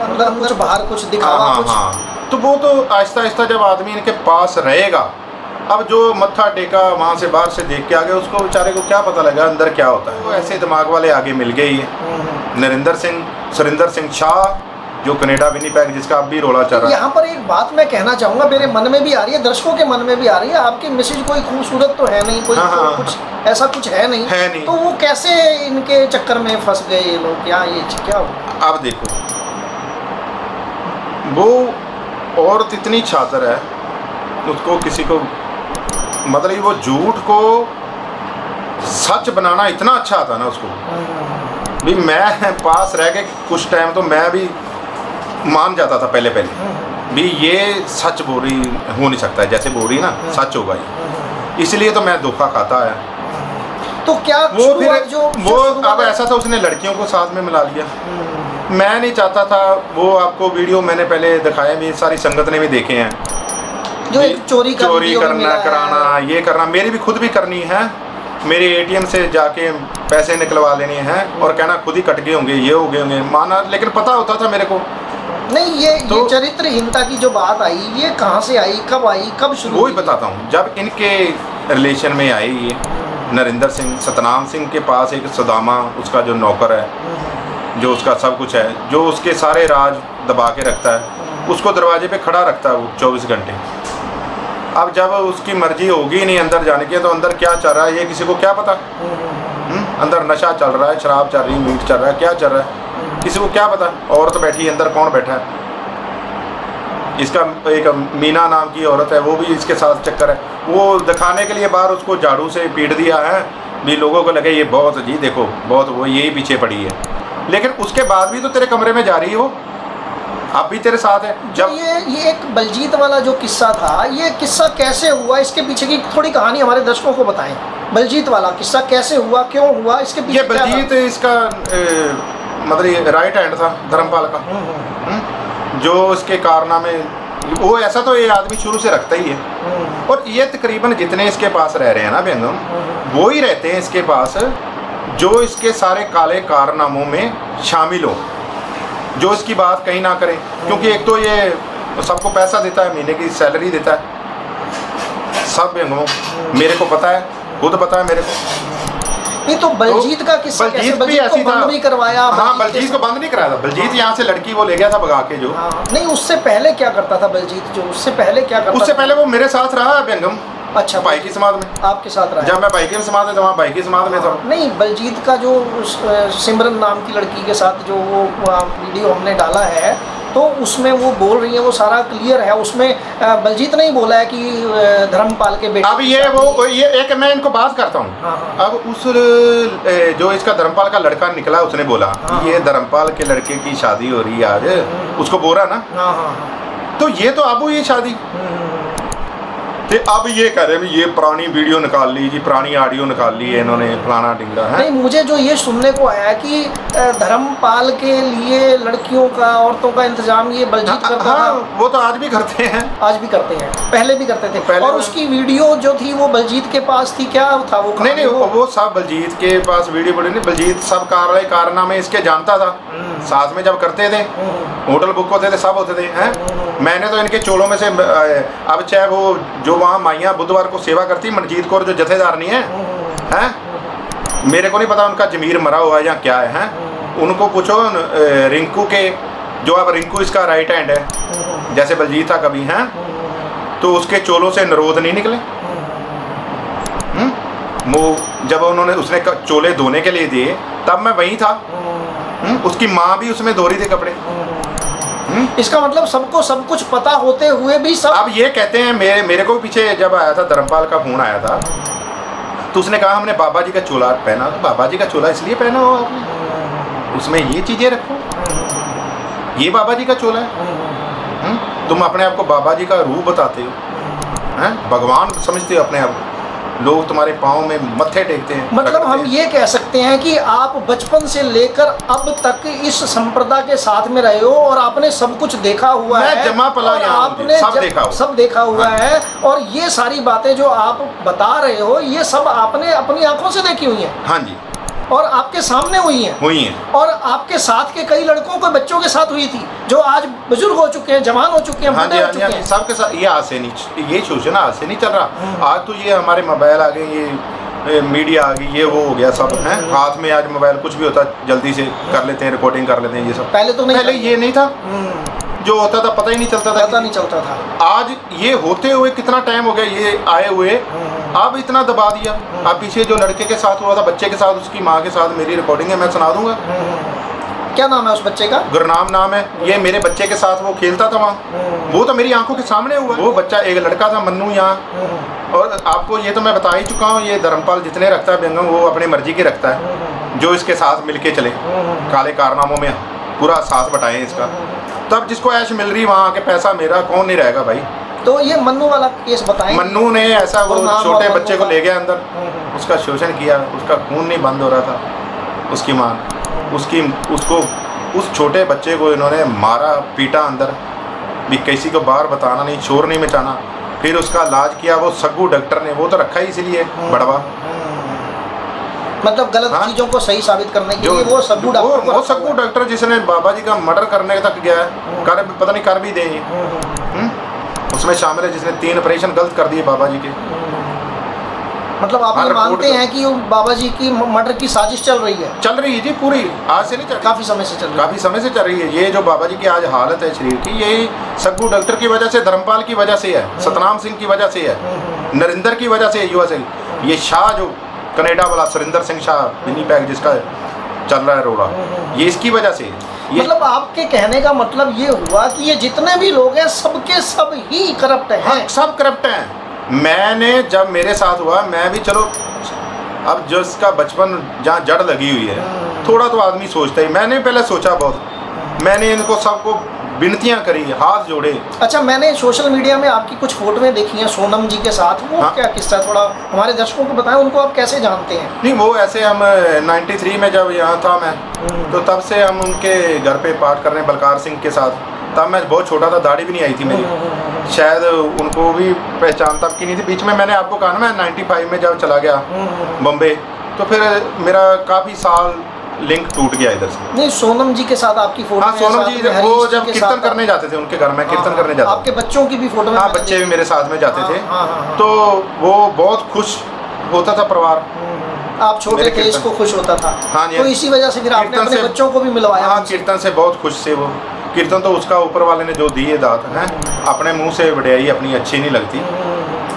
अंदर कुछ बाहर कुछ दिखावा। हाँ। तो वो तो आहिस्ता आहिस्ता जब आदमी इनके पास रहेगा, अब जो मत्था टेका वहाँ से बाहर से देख के आ गया, उसको बेचारे को क्या पता लगा अंदर क्या होता है। तो ऐसे दिमाग वाले आगे मिल गए ही नरेंद्र सिंह, सुरिंदर सिंह शाह, जो कनाडा विनीपेग, जिसका अब भी रोला चल रहा है। यहाँ पर एक बात मैं कहना चाहूँगा, मेरे मन में भी आ रही है, दर्शकों के मन में भी आ रही है। आपकी मिसेज कोई खूबसूरत तो है नहीं, कोई कुछ ऐसा कुछ है नहीं। तो वो कैसे इनके चक्कर में फंस गए ये लोग? क्या हुआ? अब देखो, वो औरत इतनी छात्र है, उसको किसी को मतलब वो झूठ को सच बनाना इतना अच्छा आता ना उसको। भी मैं पास रह के कुछ टाइम तो मैं भी मान जाता था पहले भी ये सच बोल रही हो नहीं सकता है, जैसे बोल रही ना सच होगा ये, इसलिए तो मैं धोखा खाता है। तो क्या वो फिर वो अब ऐसा था, उसने लड़कियों को साथ में मिला लिया। मैं नहीं चाहता था। वो आपको वीडियो मैंने पहले दिखाया भी, सारी संगत ने भी देखे हैं, जो एक चोरी करना कराना, ये करना, मेरी भी खुद भी करनी है। मेरे एटीएम से जाके पैसे निकलवा लेने हैं और कहना खुद ही कट गए होंगे, ये हो गए होंगे, माना। लेकिन पता होता था मेरे को नहीं। ये चरित्रहीनता की जो बात आई, ये कहाँ से आई, कब शुरू? वही बताता हूँ। जब इनके रिलेशन में आई ये नरेंद्र सिंह, सतनाम सिंह के पास एक सुदामा, उसका जो नौकर है, जो उसका सब कुछ है, जो उसके सारे राज दबा के रखता है, उसको दरवाजे पे खड़ा रखता है वो 24 घंटे। अब जब उसकी मर्जी होगी नहीं अंदर जाने की, तो अंदर क्या चल रहा है ये किसी को क्या पता। अंदर नशा चल रहा है, शराब चल रही है, मीट चल रहा है, क्या चल रहा है किसी को क्या पता। औरत बैठी है अंदर, कौन बैठा है? इसका एक मीना नाम की औरत है, वो भी इसके साथ चक्कर है। वो दिखाने के लिए बाहर उसको झाड़ू से पीट दिया है भी, लोगों को लगे ये बहुत जी देखो बहुत वो यही पीछे पड़ी है। लेकिन उसके बाद भी तो तेरे कमरे में जा रही हो, अब भी तेरे साथ है। जब ये एक बलजीत वाला जो किस्सा था, ये किस्सा कैसे हुआ, इसके पीछे की थोड़ी कहानी हमारे दर्शकों को बताएं। बलजीत वाला किस्सा कैसे हुआ, क्यों हुआ, इसके पीछे? ये बलजीत इसका मतलब राइट हैंड था धर्मपाल का, जो इसके कारनामे, वो ऐसा तो ये आदमी शुरू से रखता ही है। और ये तकरीबन जितने इसके पास रह रहे हैं ना बेगम, वो ही रहते हैं इसके पास जो इसके सारे काले कारनामों में शामिल हो, जो इसकी बात कहीं ना करें। क्योंकि एक तो ये सबको पैसा देता है, महीने की सैलरी देता है, सब बेगमों मेरे को पता है, खुद पता है मेरे को। नहीं तो बलजीत का किस्सा कैसे? बलजीत को बंद भी करवाया? हाँ, बलजीत को बंद नहीं कराया था। बलजीत यहाँ से लड़की वो ले गया था भगा के जो। नहीं, उससे पहले क्या करता था बलजीत? जो उससे पहले क्या करता? उससे पहले वो मेरे साथ रहा है बेगम। अच्छा, भाई की समाज में आपके साथ रहा? जब मैं भाई की समाज में था, वहाँ भाई की समाज में था। नहीं, बलजीत का जो सिमरन नाम की लड़की के साथ जो वो वीडियो हमने डाला है, तो उसमें वो बोल रही है, वो सारा क्लियर है उसमें। बलजीत नहीं बोला है कि धर्मपाल के बेटे। अब ये वो ये एक मैं इनको बात करता हूँ। हाँ। अब उस जो इसका धर्मपाल का लड़का निकला उसने बोला हाँ। ये धर्मपाल के लड़के की शादी हो रही है आज, उसको बोला ना, हाँ हाँ। तो ये तो अब हुई शादी। तो अब ये कह रहे हैं ये पुरानी वीडियो निकाल ली जी, पुरानी ऑडियो निकाल ली है इन्होंने, फलाना ढिंगरा है। नहीं, मुझे जो ये सुनने को आया कि धर्मपाल के लिए लड़कियों का, औरतों का इंतजाम ये बलजीत करता था। वो तो आज भी करते हैं, आज भी करते हैं, पहले भी करते थे। पहले और उसकी वीडियो जो थी वो बलजीत के पास थी, क्या था वो? नहीं वो सब बलजीत के पास वीडियो नहीं, बलजीत सब कारनामे इसके जानता था, साथ में जब करते थे, होटल बुक होते थे, सब होते थे हैं। मैंने तो इनके चोलों में से अब चाहे वो जो वहाँ माइयाँ बुधवार को सेवा करती मनजीत कौर जो जथेदार नहीं है, हैं, मेरे को नहीं पता उनका जमीर मरा हुआ है या क्या है, हैं। उनको पूछो रिंकू के, जो अब रिंकू इसका राइट हैंड है जैसे बलजीत था कभी, हैं, तो उसके चोलों से निरोध नहीं निकले। वो जब उन्होंने उसने चोले धोने के लिए दिए तब मैं वहीं था। उसकी माँ भी उसमें धो रही थी कपड़े। इसका मतलब सबको सब कुछ पता होते हुए भी सब। अब ये कहते हैं, मेरे को पीछे जब आया था धर्मपाल का फोन आया था तो उसने कहा हमने बाबा जी का चोला पहना। तो बाबा जी का चोला इसलिए पहना हो आपने, उसमें ये चीजें रखो, ये बाबा जी का चोला है। तुम अपने आप को बाबा जी का रूप बताते हो, हैं, भगवान समझते हो अपने आप को, लोग तुम्हारे पाँव में मत्थे टेकते हैं। मतलब हम ये कह सकते हैं कि आप बचपन से लेकर अब तक इस संप्रदाय के साथ में रहे हो और आपने सब कुछ देखा हुआ है। मैं जमा पला और यहाँ आपने सब देखा हुआ है। और ये सारी बातें जो आप बता रहे हो ये सब आपने अपनी आंखों से देखी हुई हैं। हाँ जी, और आपके सामने हुई हैं। और आपके साथ के कई लड़कों को, बच्चों के साथ हुई थी जो आज बुजुर्ग हो चुके हैं, जवान हो चुके हैं, बूढ़े हो चुके हैं। सबके साथ ये आज से नहीं, ये सोचना आज से नहीं चल रहा। आज तो ये हमारे मोबाइल आ गए, ये मीडिया आ गई, ये वो हो गया सब, हैं, हाथ में आज मोबाइल, कुछ भी होता जल्दी से कर लेते हैं, रिकॉर्डिंग कर लेते हैं, ये सब। पहले तो नहीं, पहले ये नहीं था, जो होता था पता ही नहीं चलता था, पता नहीं चलता था। आज ये होते हुए कितना टाइम हो गया ये आए हुए, अब इतना दबा दिया। अब पीछे जो लड़के के साथ हुआ था, बच्चे के साथ, उसकी माँ के साथ मेरी रिकॉर्डिंग है, मैं सुना दूंगा। क्या नाम है उस बच्चे का? गुरनाम नाम है। ये मेरे बच्चे के साथ वो खेलता था वहाँ, वो तो मेरी आंखों के सामने हुआ। वो बच्चा एक लड़का था मन्नू यहाँ। और आपको ये तो मैं बता ही चुका हूँ, ये धर्मपाल जितने रखता है व्यंगम वो अपनी मर्जी की रखता है, जो इसके साथ मिलके चले, काले कारनामों में पूरा साथ बटाएं इसका। तब जिसको ऐश मिल रही वहाँ आके पैसा मेरा, कौन नहीं रहेगा भाई। तो ये मन्नू वाला केस बताएं। मन्नू ने ऐसा वो छोटे बच्चे को ले गया अंदर, उसका शोषण किया, उसका खून नहीं बंद हो रहा था, उसकी माँ उसको उस छोटे बच्चे को इन्होंने मारा, पीटा अंदर भी, किसी को बाहर बताना नहीं, शोर नहीं मचाना। फिर उसका इलाज किया वो सग्गू डॉक्टर ने, वो तो रखा ही इसीलिए बड़वा, मतलब गलत चीजों को सही साबित करने के लिए वो सग्गू डॉक्टर, वो सग्गू डॉक्टर जिसने बाबा जी का मर्डर करने तक गया है, पता नहीं कर भी देंगे, उसमें शामिल है, जिसने 3 ऑपरेशन गलत कर दिए बाबा जी के। मतलब आप ये मानते हैं कि बाबा जी की मर्डर की साजिश चल रही है? चल रही है जी, पूरी, आज से नहीं चल रही, काफी समय से चल रही है। काफी समय से चल रही है। ये जो बाबा जी की आज हालत है शरीर की, यही सग्गू डॉक्टर की वजह से, धर्मपाल की वजह से है, सतनाम सिंह की वजह से है, नरिंदर की वजह से, युवा से, ये शाह जो कनेडा वाला सुरिंदर सिंह शाह विनीपेग जिसका चल रहा है रोड़ा, ये इसकी वजह से। मतलब आपके कहने का मतलब ये हुआ कि ये जितने भी लोग हैं सबके सब ही करप्ट हैं? हाँ, सब करप्ट हैं। मैंने जब मेरे साथ हुआ, मैं भी चलो, अब जो इसका बचपन जहाँ जड़ लगी हुई है, थोड़ा तो आदमी सोचता ही। मैंने पहले सोचा बहुत, मैंने इनको सबको विनतियाँ करी, हाथ जोड़े। अच्छा, मैंने सोशल मीडिया में आपकी कुछ फोटोएं देखी हैं सोनम जी के साथ, वो क्या किस्सा, थोड़ा हमारे दर्शकों को बताएं, उनको आप कैसे जानते हैं? नहीं, वो ऐसे हम 93 में जब यहाँ था मैं, तो तब से हम उनके घर पे पाठ करने बलकार सिंह के साथ, तब मैं बहुत छोटा था, दाढ़ी भी नहीं आई थी मेरी, शायद उनको भी पहचान तब की नहीं थी। बीच में मैंने आपको कहा ना, मैं 95 में जब चला गया बम्बे, तो फिर मेरा काफ़ी साल लिंक टूट गया इधर से। नहीं, सोनम जी के साथ आपकी फोटो? हाँ, सोनम जी वो जब कीर्तन करने जाते थे उनके घर में, कीर्तन करने जाते, आपके बच्चों की भी फोटो? हाँ, बच्चे भी मेरे साथ में जाते थे, तो वो बहुत खुश होता था परिवार। आप छोटे थे, इसको खुश होता था। हाँ जी, तो इसी वजह से फिर आपने अपने बच्चों को भी मिलवाया? हाँ, कीर्तन से बहुत खुश थे वो। कीर्तन तो उसका ऊपर वाले ने जो दिए दात हैं, अपने मुंह से वड्याई अपनी अच्छी नहीं लगती।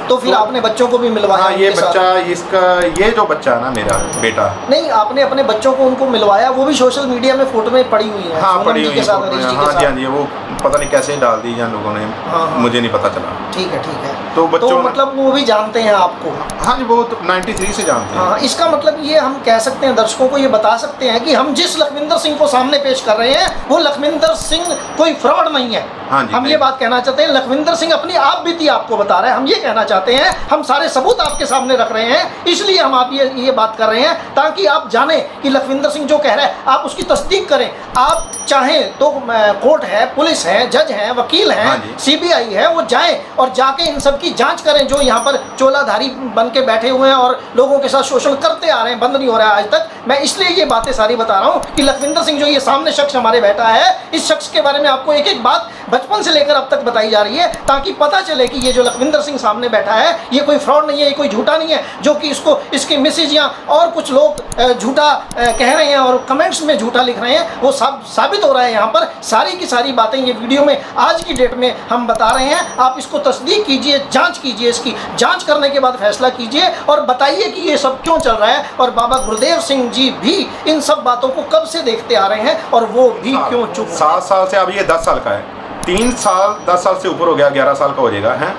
तो फिर आपने बच्चों को भी मिलवाया? हाँ, ये उनके साथ? बच्चा, इसका ये जो बच्चा है ना मेरा बेटा, नहीं, आपने अपने बच्चों को उनको मिलवाया, वो भी सोशल मीडिया में फोटो में पड़ी हुई है। हाँ सोनम पड़ी जी हुई के है साथ, फोटो हरीश में। जी हाँ के जी, हाँ साथ। जी, वो पता नहीं कैसे डाल दी जान लोगों ने, हाँ। मुझे नहीं पता चला। ठीक है, ठीक है। तो बच्चों तो में- मतलब वो भी जानते हैं आपको? हाँ जी, वो तो 93 से जानते हैं। हाँ, इसका मतलब ये हम कह सकते हैं, दर्शकों को ये बता सकते हैं कि हम जिस लखविंदर सिंह को सामने पेश कर रहे हैं वो लखविंदर सिंह कोई फ्रॉड नहीं है। हाँ जी, हम ये बात कहना चाहते हैं, लखविंदर सिंह अपनी आप बीती आपको बता रहा है। हम ये कहना चाहते हैं, हम सारे सबूत आपके सामने रख रहे हैं, इसलिए हम आप ये बात कर रहे हैं ताकि आप जाने कि लखविंदर सिंह जो कह रहा है आप उसकी तस्दीक करें। आप चाहें तो कोर्ट है, पुलिस है, जज है, वकील हाँ हैं, जी। सीबीआई है, वो जाएं और जाके इन सब की जांच करें जो यहाँ पर चोलाधारी बन के बैठे हुए हैं और लोगों के साथ शोषण करते आ रहे हैं, बंद नहीं हो रहा है आज तक। मैं इसलिए ये बातें सारी बता रहा हूँ कि लखविंदर सिंह जो ये सामने शख्स हमारे बैठा है, इस शख्स के बारे में आपको एक एक बात बचपन से लेकर अब तक बताई जा रही है ताकि पता चले कि ये जो लखविंदर सिंह सामने बैठा है ये कोई फ्रॉड नहीं है, ये कोई झूठा नहीं है जो कि इसको इसकी मैसेज या और कुछ लोग झूठा कह रहे हैं और कमेंट्स में झूठा लिख रहे हैं, वो सब साबित हो रहा है। यहाँ पर सारी की सारी बातें ये वीडियो में आज की डेट में हम बता रहे हैं। आप इसको तस्दीक कीजिए, जांच कीजिए, इसकी जांच करने के बाद फैसला कीजिए और बताइए कि ये सब क्यों चल रहा है और बाबा गुरुदेव सिंह जी भी इन सब बातों को कब से देखते आ रहे हैं और वो भी क्यों चुप हैं। 7 साल से, अब ये 10 साल का है, 3 साल 10 साल से ऊपर हो गया, 11 साल का हो जाएगा है।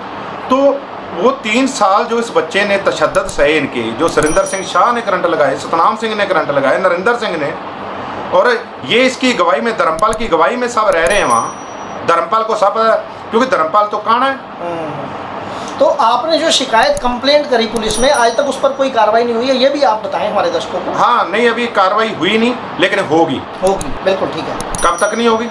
तो वो 3 साल जो इस बच्चे ने तशद्दद सहे, इनके जो सुरिंदर सिंह शाह ने करंट लगाए, सतनाम सिंह ने करंट लगाए, नरिंदर सिंह ने, और ये इसकी गवाही में, धर्मपाल की गवाही में सब रह रहे हैं वहाँ। धर्मपाल को सब, क्योंकि धर्मपाल तो काना है। तो आपने जो शिकायत कंप्लेंट करी पुलिस में, आज तक उस पर कोई कार्रवाई नहीं हुई है, ये भी आप बताएं हमारे दर्शकों को। हाँ नहीं, अभी कार्रवाई हुई नहीं, लेकिन होगी। होगी, बिल्कुल ठीक है। कब तक नहीं होगी?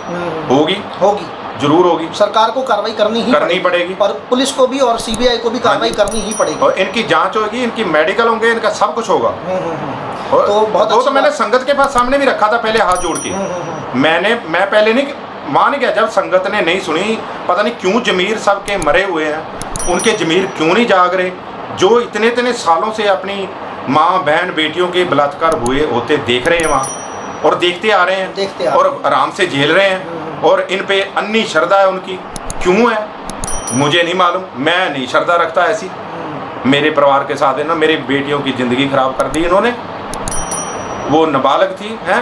होगी, होगी, जरूर होगी। सरकार को कार्रवाई करनी ही पड़ेगी और पुलिस को भी और सीबीआई को भी कार्रवाई करनी ही पड़ेगी। और इनकी जांच होगी, इनकी मेडिकल होंगे, इनका सब कुछ होगा। और तो बहुत वो अच्छी तो मैंने बात। संगत के पास सामने भी रखा था पहले हाथ जोड़ के। मैं पहले नहीं मान गया, जब संगत ने नहीं सुनी, पता नहीं क्यों जमीर सब के मरे हुए हैं, उनके जमीर क्यों नहीं जाग रहे, जो इतने इतने सालों से अपनी माँ बहन बेटियों के बलात्कार हुए होते देख रहे हैं वहाँ और देखते आ रहे हैं और आराम से झेल रहे हैं, और इन पे अन्नी श्रद्धा है उनकी। क्यों है मुझे नहीं मालूम, मैं नहीं श्रद्धा रखता ऐसी। मेरे परिवार के साथ है ना, मेरी बेटियों की ज़िंदगी खराब कर दी इन्होंने। वो नाबालग थी हैं,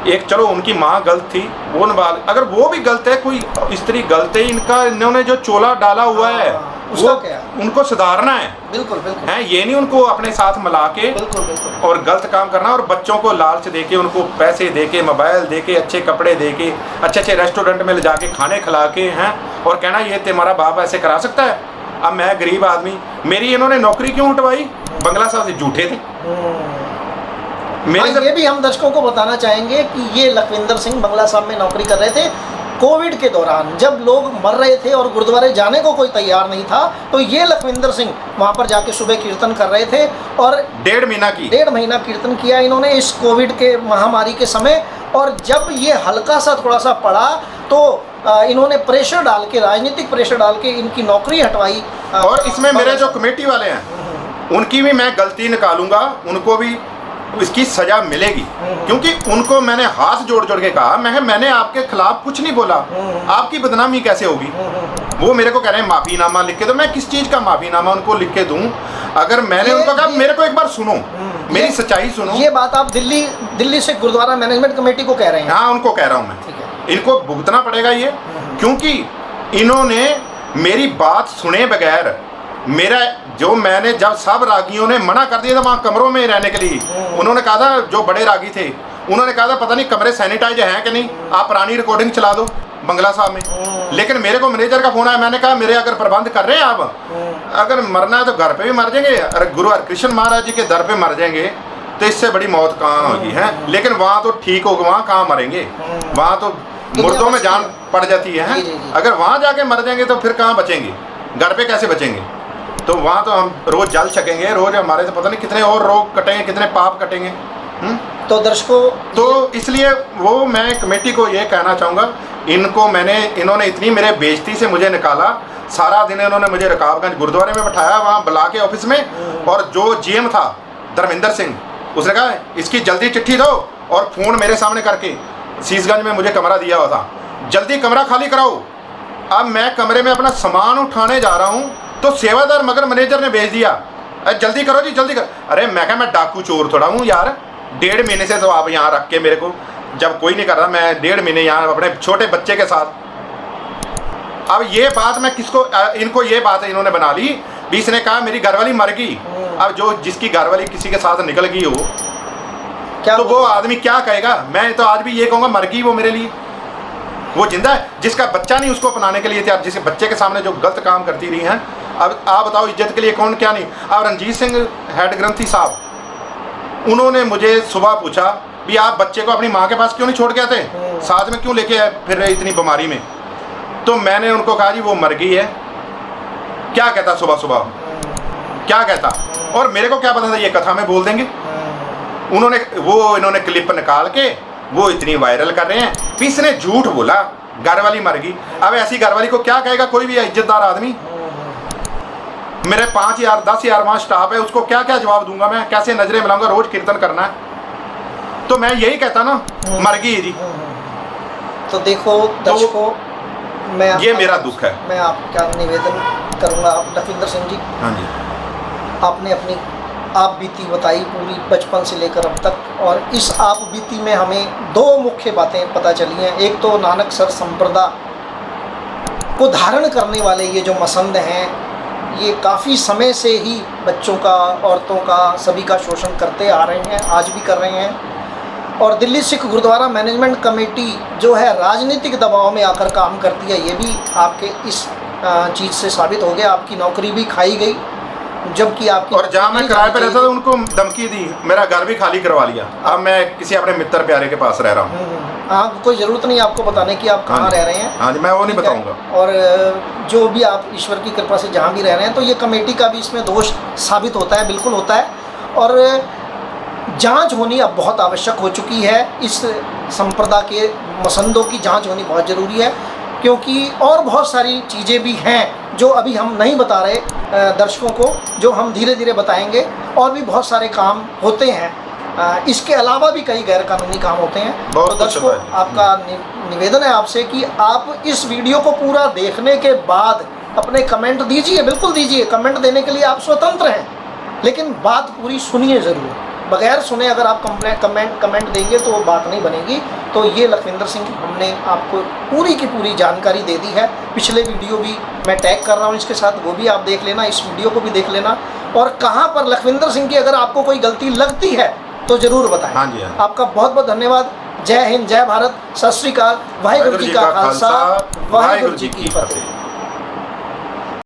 एक चलो उनकी माँ गलत थी, वो नाबालग, अगर वो भी गलत है, कोई स्त्री गलत है, इन्होंने जो चोला डाला हुआ है उसका वो क्या? उनको सुधारना है। बिल्कुल बिल्कुल हैं, ये नहीं उनको अपने साथ मिला के बिल्कुल बिल्कुल और गलत काम करना, और बच्चों को लालच देके, उनको पैसे देके, मोबाइल देके, अच्छे कपड़े देके, अच्छे अच्छे रेस्टोरेंट में ले जाके खाने खिला के हैं, और कहना ये तुम्हारा बाप ऐसे करा सकता है। अब मैं गरीब आदमी, मेरी इन्होंने नौकरी क्यों उठवाई? बंगला साहब से झूठे थे मेरे। ये भी हम दर्शकों को बताना चाहेंगे कि ये लखविंदर सिंह बंगला साहब में नौकरी कर रहे थे कोविड के दौरान, जब लोग मर रहे थे और गुरुद्वारे जाने को कोई तैयार नहीं था, तो ये लखविंदर सिंह वहाँ पर जाके सुबह कीर्तन कर रहे थे और 1.5 महीना कीर्तन किया इन्होंने इस कोविड के महामारी के समय। और जब ये हल्का सा थोड़ा सा पड़ा तो इन्होंने प्रेशर डाल के, राजनीतिक प्रेशर डाल के इनकी नौकरी हटवाई। और इसमें मेरे जो कमेटी वाले हैं उनकी भी मैं गलती निकालूंगा, उनको भी इसकी सजा मिलेगी, क्योंकि उनको मैंने हाथ जोड़ जोड़ के कहा, मैंने आपके खिलाफ कुछ नहीं बोला, आपकी बदनामी कैसे होगी? वो मेरे को कह रहे हैं माफीनामा लिख के दो। मैं किस चीज का माफीनामा उनको लिख के दूं? अगर मैंने उनको कहा मेरे को एक बार सुनो, मेरी सच्चाई सुनो। ये बात आप दिल्ली से गुरुद्वारा मैनेजमेंट कमेटी को कह रहे हैं? हाँ, उनको कह रहा हूँ मैं, ठीक है। इनको भुगतना पड़ेगा ये, क्योंकि इन्होंने मेरी बात सुने बगैर, मेरा जो मैंने जब सब रागियों ने मना कर दिया था वहाँ कमरों में रहने के लिए, उन्होंने कहा था, जो बड़े रागी थे उन्होंने कहा था पता नहीं कमरे सैनिटाइज हैं कि नहीं, आप पुरानी रिकॉर्डिंग चला दो बंगला साहब में। लेकिन मेरे को मैनेजर का फोन आया, मैंने कहा मेरे अगर प्रबंध कर रहे हैं आप, अगर मरना है तो घर पे भी मर जाएंगे, अरे गुरु हरकृष्ण महाराज जी के दर पे मर जाएंगे तो इससे बड़ी मौत कहाँ होगी है। लेकिन वहाँ तो ठीक होगा, वहाँ कहाँ मरेंगे, वहाँ तो मुर्दों में जान पड़ जाती है। अगर वहाँ जाके मर जाएंगे तो फिर कहाँ बचेंगे, घर पे कैसे बचेंगे? तो वहाँ तो हम रोज जल सकेंगे, रोज हमारे तो पता नहीं कितने और रोग कटेंगे, कितने पाप कटेंगे। तो दर्शकों, तो इसलिए वो मैं कमेटी को ये कहना चाहूँगा, इन्होंने इतनी मेरे बेइज्जती से मुझे निकाला, सारा दिन इन्होंने मुझे रकाबगंज गुरुद्वारे में बैठाया, वहाँ बुला के ऑफिस में, और जो जीएम था धर्मेंद्र सिंह, उसने कहा इसकी जल्दी चिट्ठी दो, और फ़ोन मेरे सामने करके शीशगंज में मुझे कमरा दिया हुआ था, जल्दी कमरा खाली कराओ। अब मैं कमरे में अपना सामान उठाने जा रहा हूँ, तो सेवादार मगर मैनेजर ने भेज दिया, अरे जल्दी करो जी जल्दी करो। अरे मैं कहा मैं डाकू चोर थोड़ा हूँ यार, 1.5 महीने से तो आप यहाँ रख के मेरे को, जब कोई नहीं कर रहा, मैं 1.5 महीने यहाँ अपने छोटे बच्चे के साथ। अब ये बात मैं किसको, इनको ये बात इन्होंने बना ली, बीस ने कहा मेरी घरवाली मर गई। अब जो जिसकी घरवाली किसी के साथ निकल गई हो क्या तो वो आदमी क्या कहेगा? मैं तो आज भी ये कहूँगा मर गई वो मेरे लिए, वो जिंदा है। जिसका बच्चा नहीं उसको अपनाने के लिए तैयार, जिसके बच्चे के सामने जो गलत काम करती रही हैं, अब आप बताओ इज्जत के लिए कौन क्या नहीं। अब रणजीत सिंह हेड ग्रंथी साहब, उन्होंने मुझे सुबह पूछा भी आप बच्चे को अपनी माँ के पास क्यों नहीं छोड़ के आते, साथ में क्यों लेके आए फिर इतनी बीमारी में? तो मैंने उनको कहा जी वो मर गई है। क्या कहता सुबह सुबह, क्या कहता? और मेरे को क्या पता था ये कथा में बोल देंगे। इन्होंने क्लिप निकाल के वो इतनी वायरल कर रहे हैं कि इसने झूठ बोला, घरवाली मर गई। अब ऐसी घरवाली को क्या कहेगा कोई भी इज्जतदार आदमी? मेरे 5,000 10,000 वहाँ स्टाफ है, उसको क्या क्या जवाब दूंगा मैं? कैसे नजरें मिलाऊंगा? रोज कीर्तन करना है तो मैं यही कहता ना मर गई जी। तो देखो दर्शकों, मैं ये मेरा दुख है। मैं आपका निवेदन करूंगा लखविंदर सिंह जी, हाँ जी, आपने अपनी आप बीती बताई पूरी बचपन से लेकर अब तक, और इस आप बीती में हमें 2 मुख्य बातें पता चली हैं। एक तो नानक सर संप्रदा को धारण करने वाले ये जो मसंद हैं, ये काफ़ी समय से ही बच्चों का, औरतों का, सभी का शोषण करते आ रहे हैं, आज भी कर रहे हैं। और दिल्ली सिख गुरुद्वारा मैनेजमेंट कमेटी जो है राजनीतिक दबाव में आकर काम करती है, ये भी आपके इस चीज़ से साबित हो गया। आपकी नौकरी भी खाई गई, जबकि आपकी, और जहाँ मैं किराए पे रहता था उनको धमकी दी, मेरा घर भी खाली करवा लिया। अब मैं किसी अपने मित्र प्यारे के पास रह रहा हूँ। हाँ, कोई ज़रूरत नहीं आपको बताने की आप कहाँ रह रहे हैं। हाँ जी, मैं वो नहीं बताऊंगा। और जो भी आप ईश्वर की कृपा से जहाँ भी रह रहे हैं, तो ये कमेटी का भी इसमें दोष साबित होता है, बिल्कुल होता है। और जांच होनी अब बहुत आवश्यक हो चुकी है। इस संप्रदा के मसंदों की जांच होनी बहुत ज़रूरी है, क्योंकि और बहुत सारी चीज़ें भी हैं जो अभी हम नहीं बता रहे दर्शकों को, जो हम धीरे धीरे बताएंगे। और भी बहुत सारे काम होते हैं, इसके अलावा भी कई गैर कानूनी काम होते हैं। तो दर्शकों, आपका निवेदन है आपसे कि आप इस वीडियो को पूरा देखने के बाद अपने कमेंट दीजिए, बिल्कुल दीजिए। कमेंट देने के लिए आप स्वतंत्र हैं, लेकिन बात पूरी सुनिए ज़रूर। बगैर सुने अगर आप कमेंट देंगे तो वो बात नहीं बनेगी। तो ये लखविंदर सिंह, हमने आपको पूरी की पूरी जानकारी दे दी है। पिछले वीडियो भी मैं टैग कर रहा हूँ इसके साथ, वो भी आप देख लेना, इस वीडियो को भी देख लेना। और कहाँ पर लखविंदर सिंह की अगर आपको कोई गलती लगती है तो ज़रूर बताएं। हाँ जी, हाँ। आपका बहुत बहुत धन्यवाद। जय हिंद, जय भारत, सत श्री अकाल, वाहिगुरु जी का खालसा, वाहिगुरु जी की फतेह।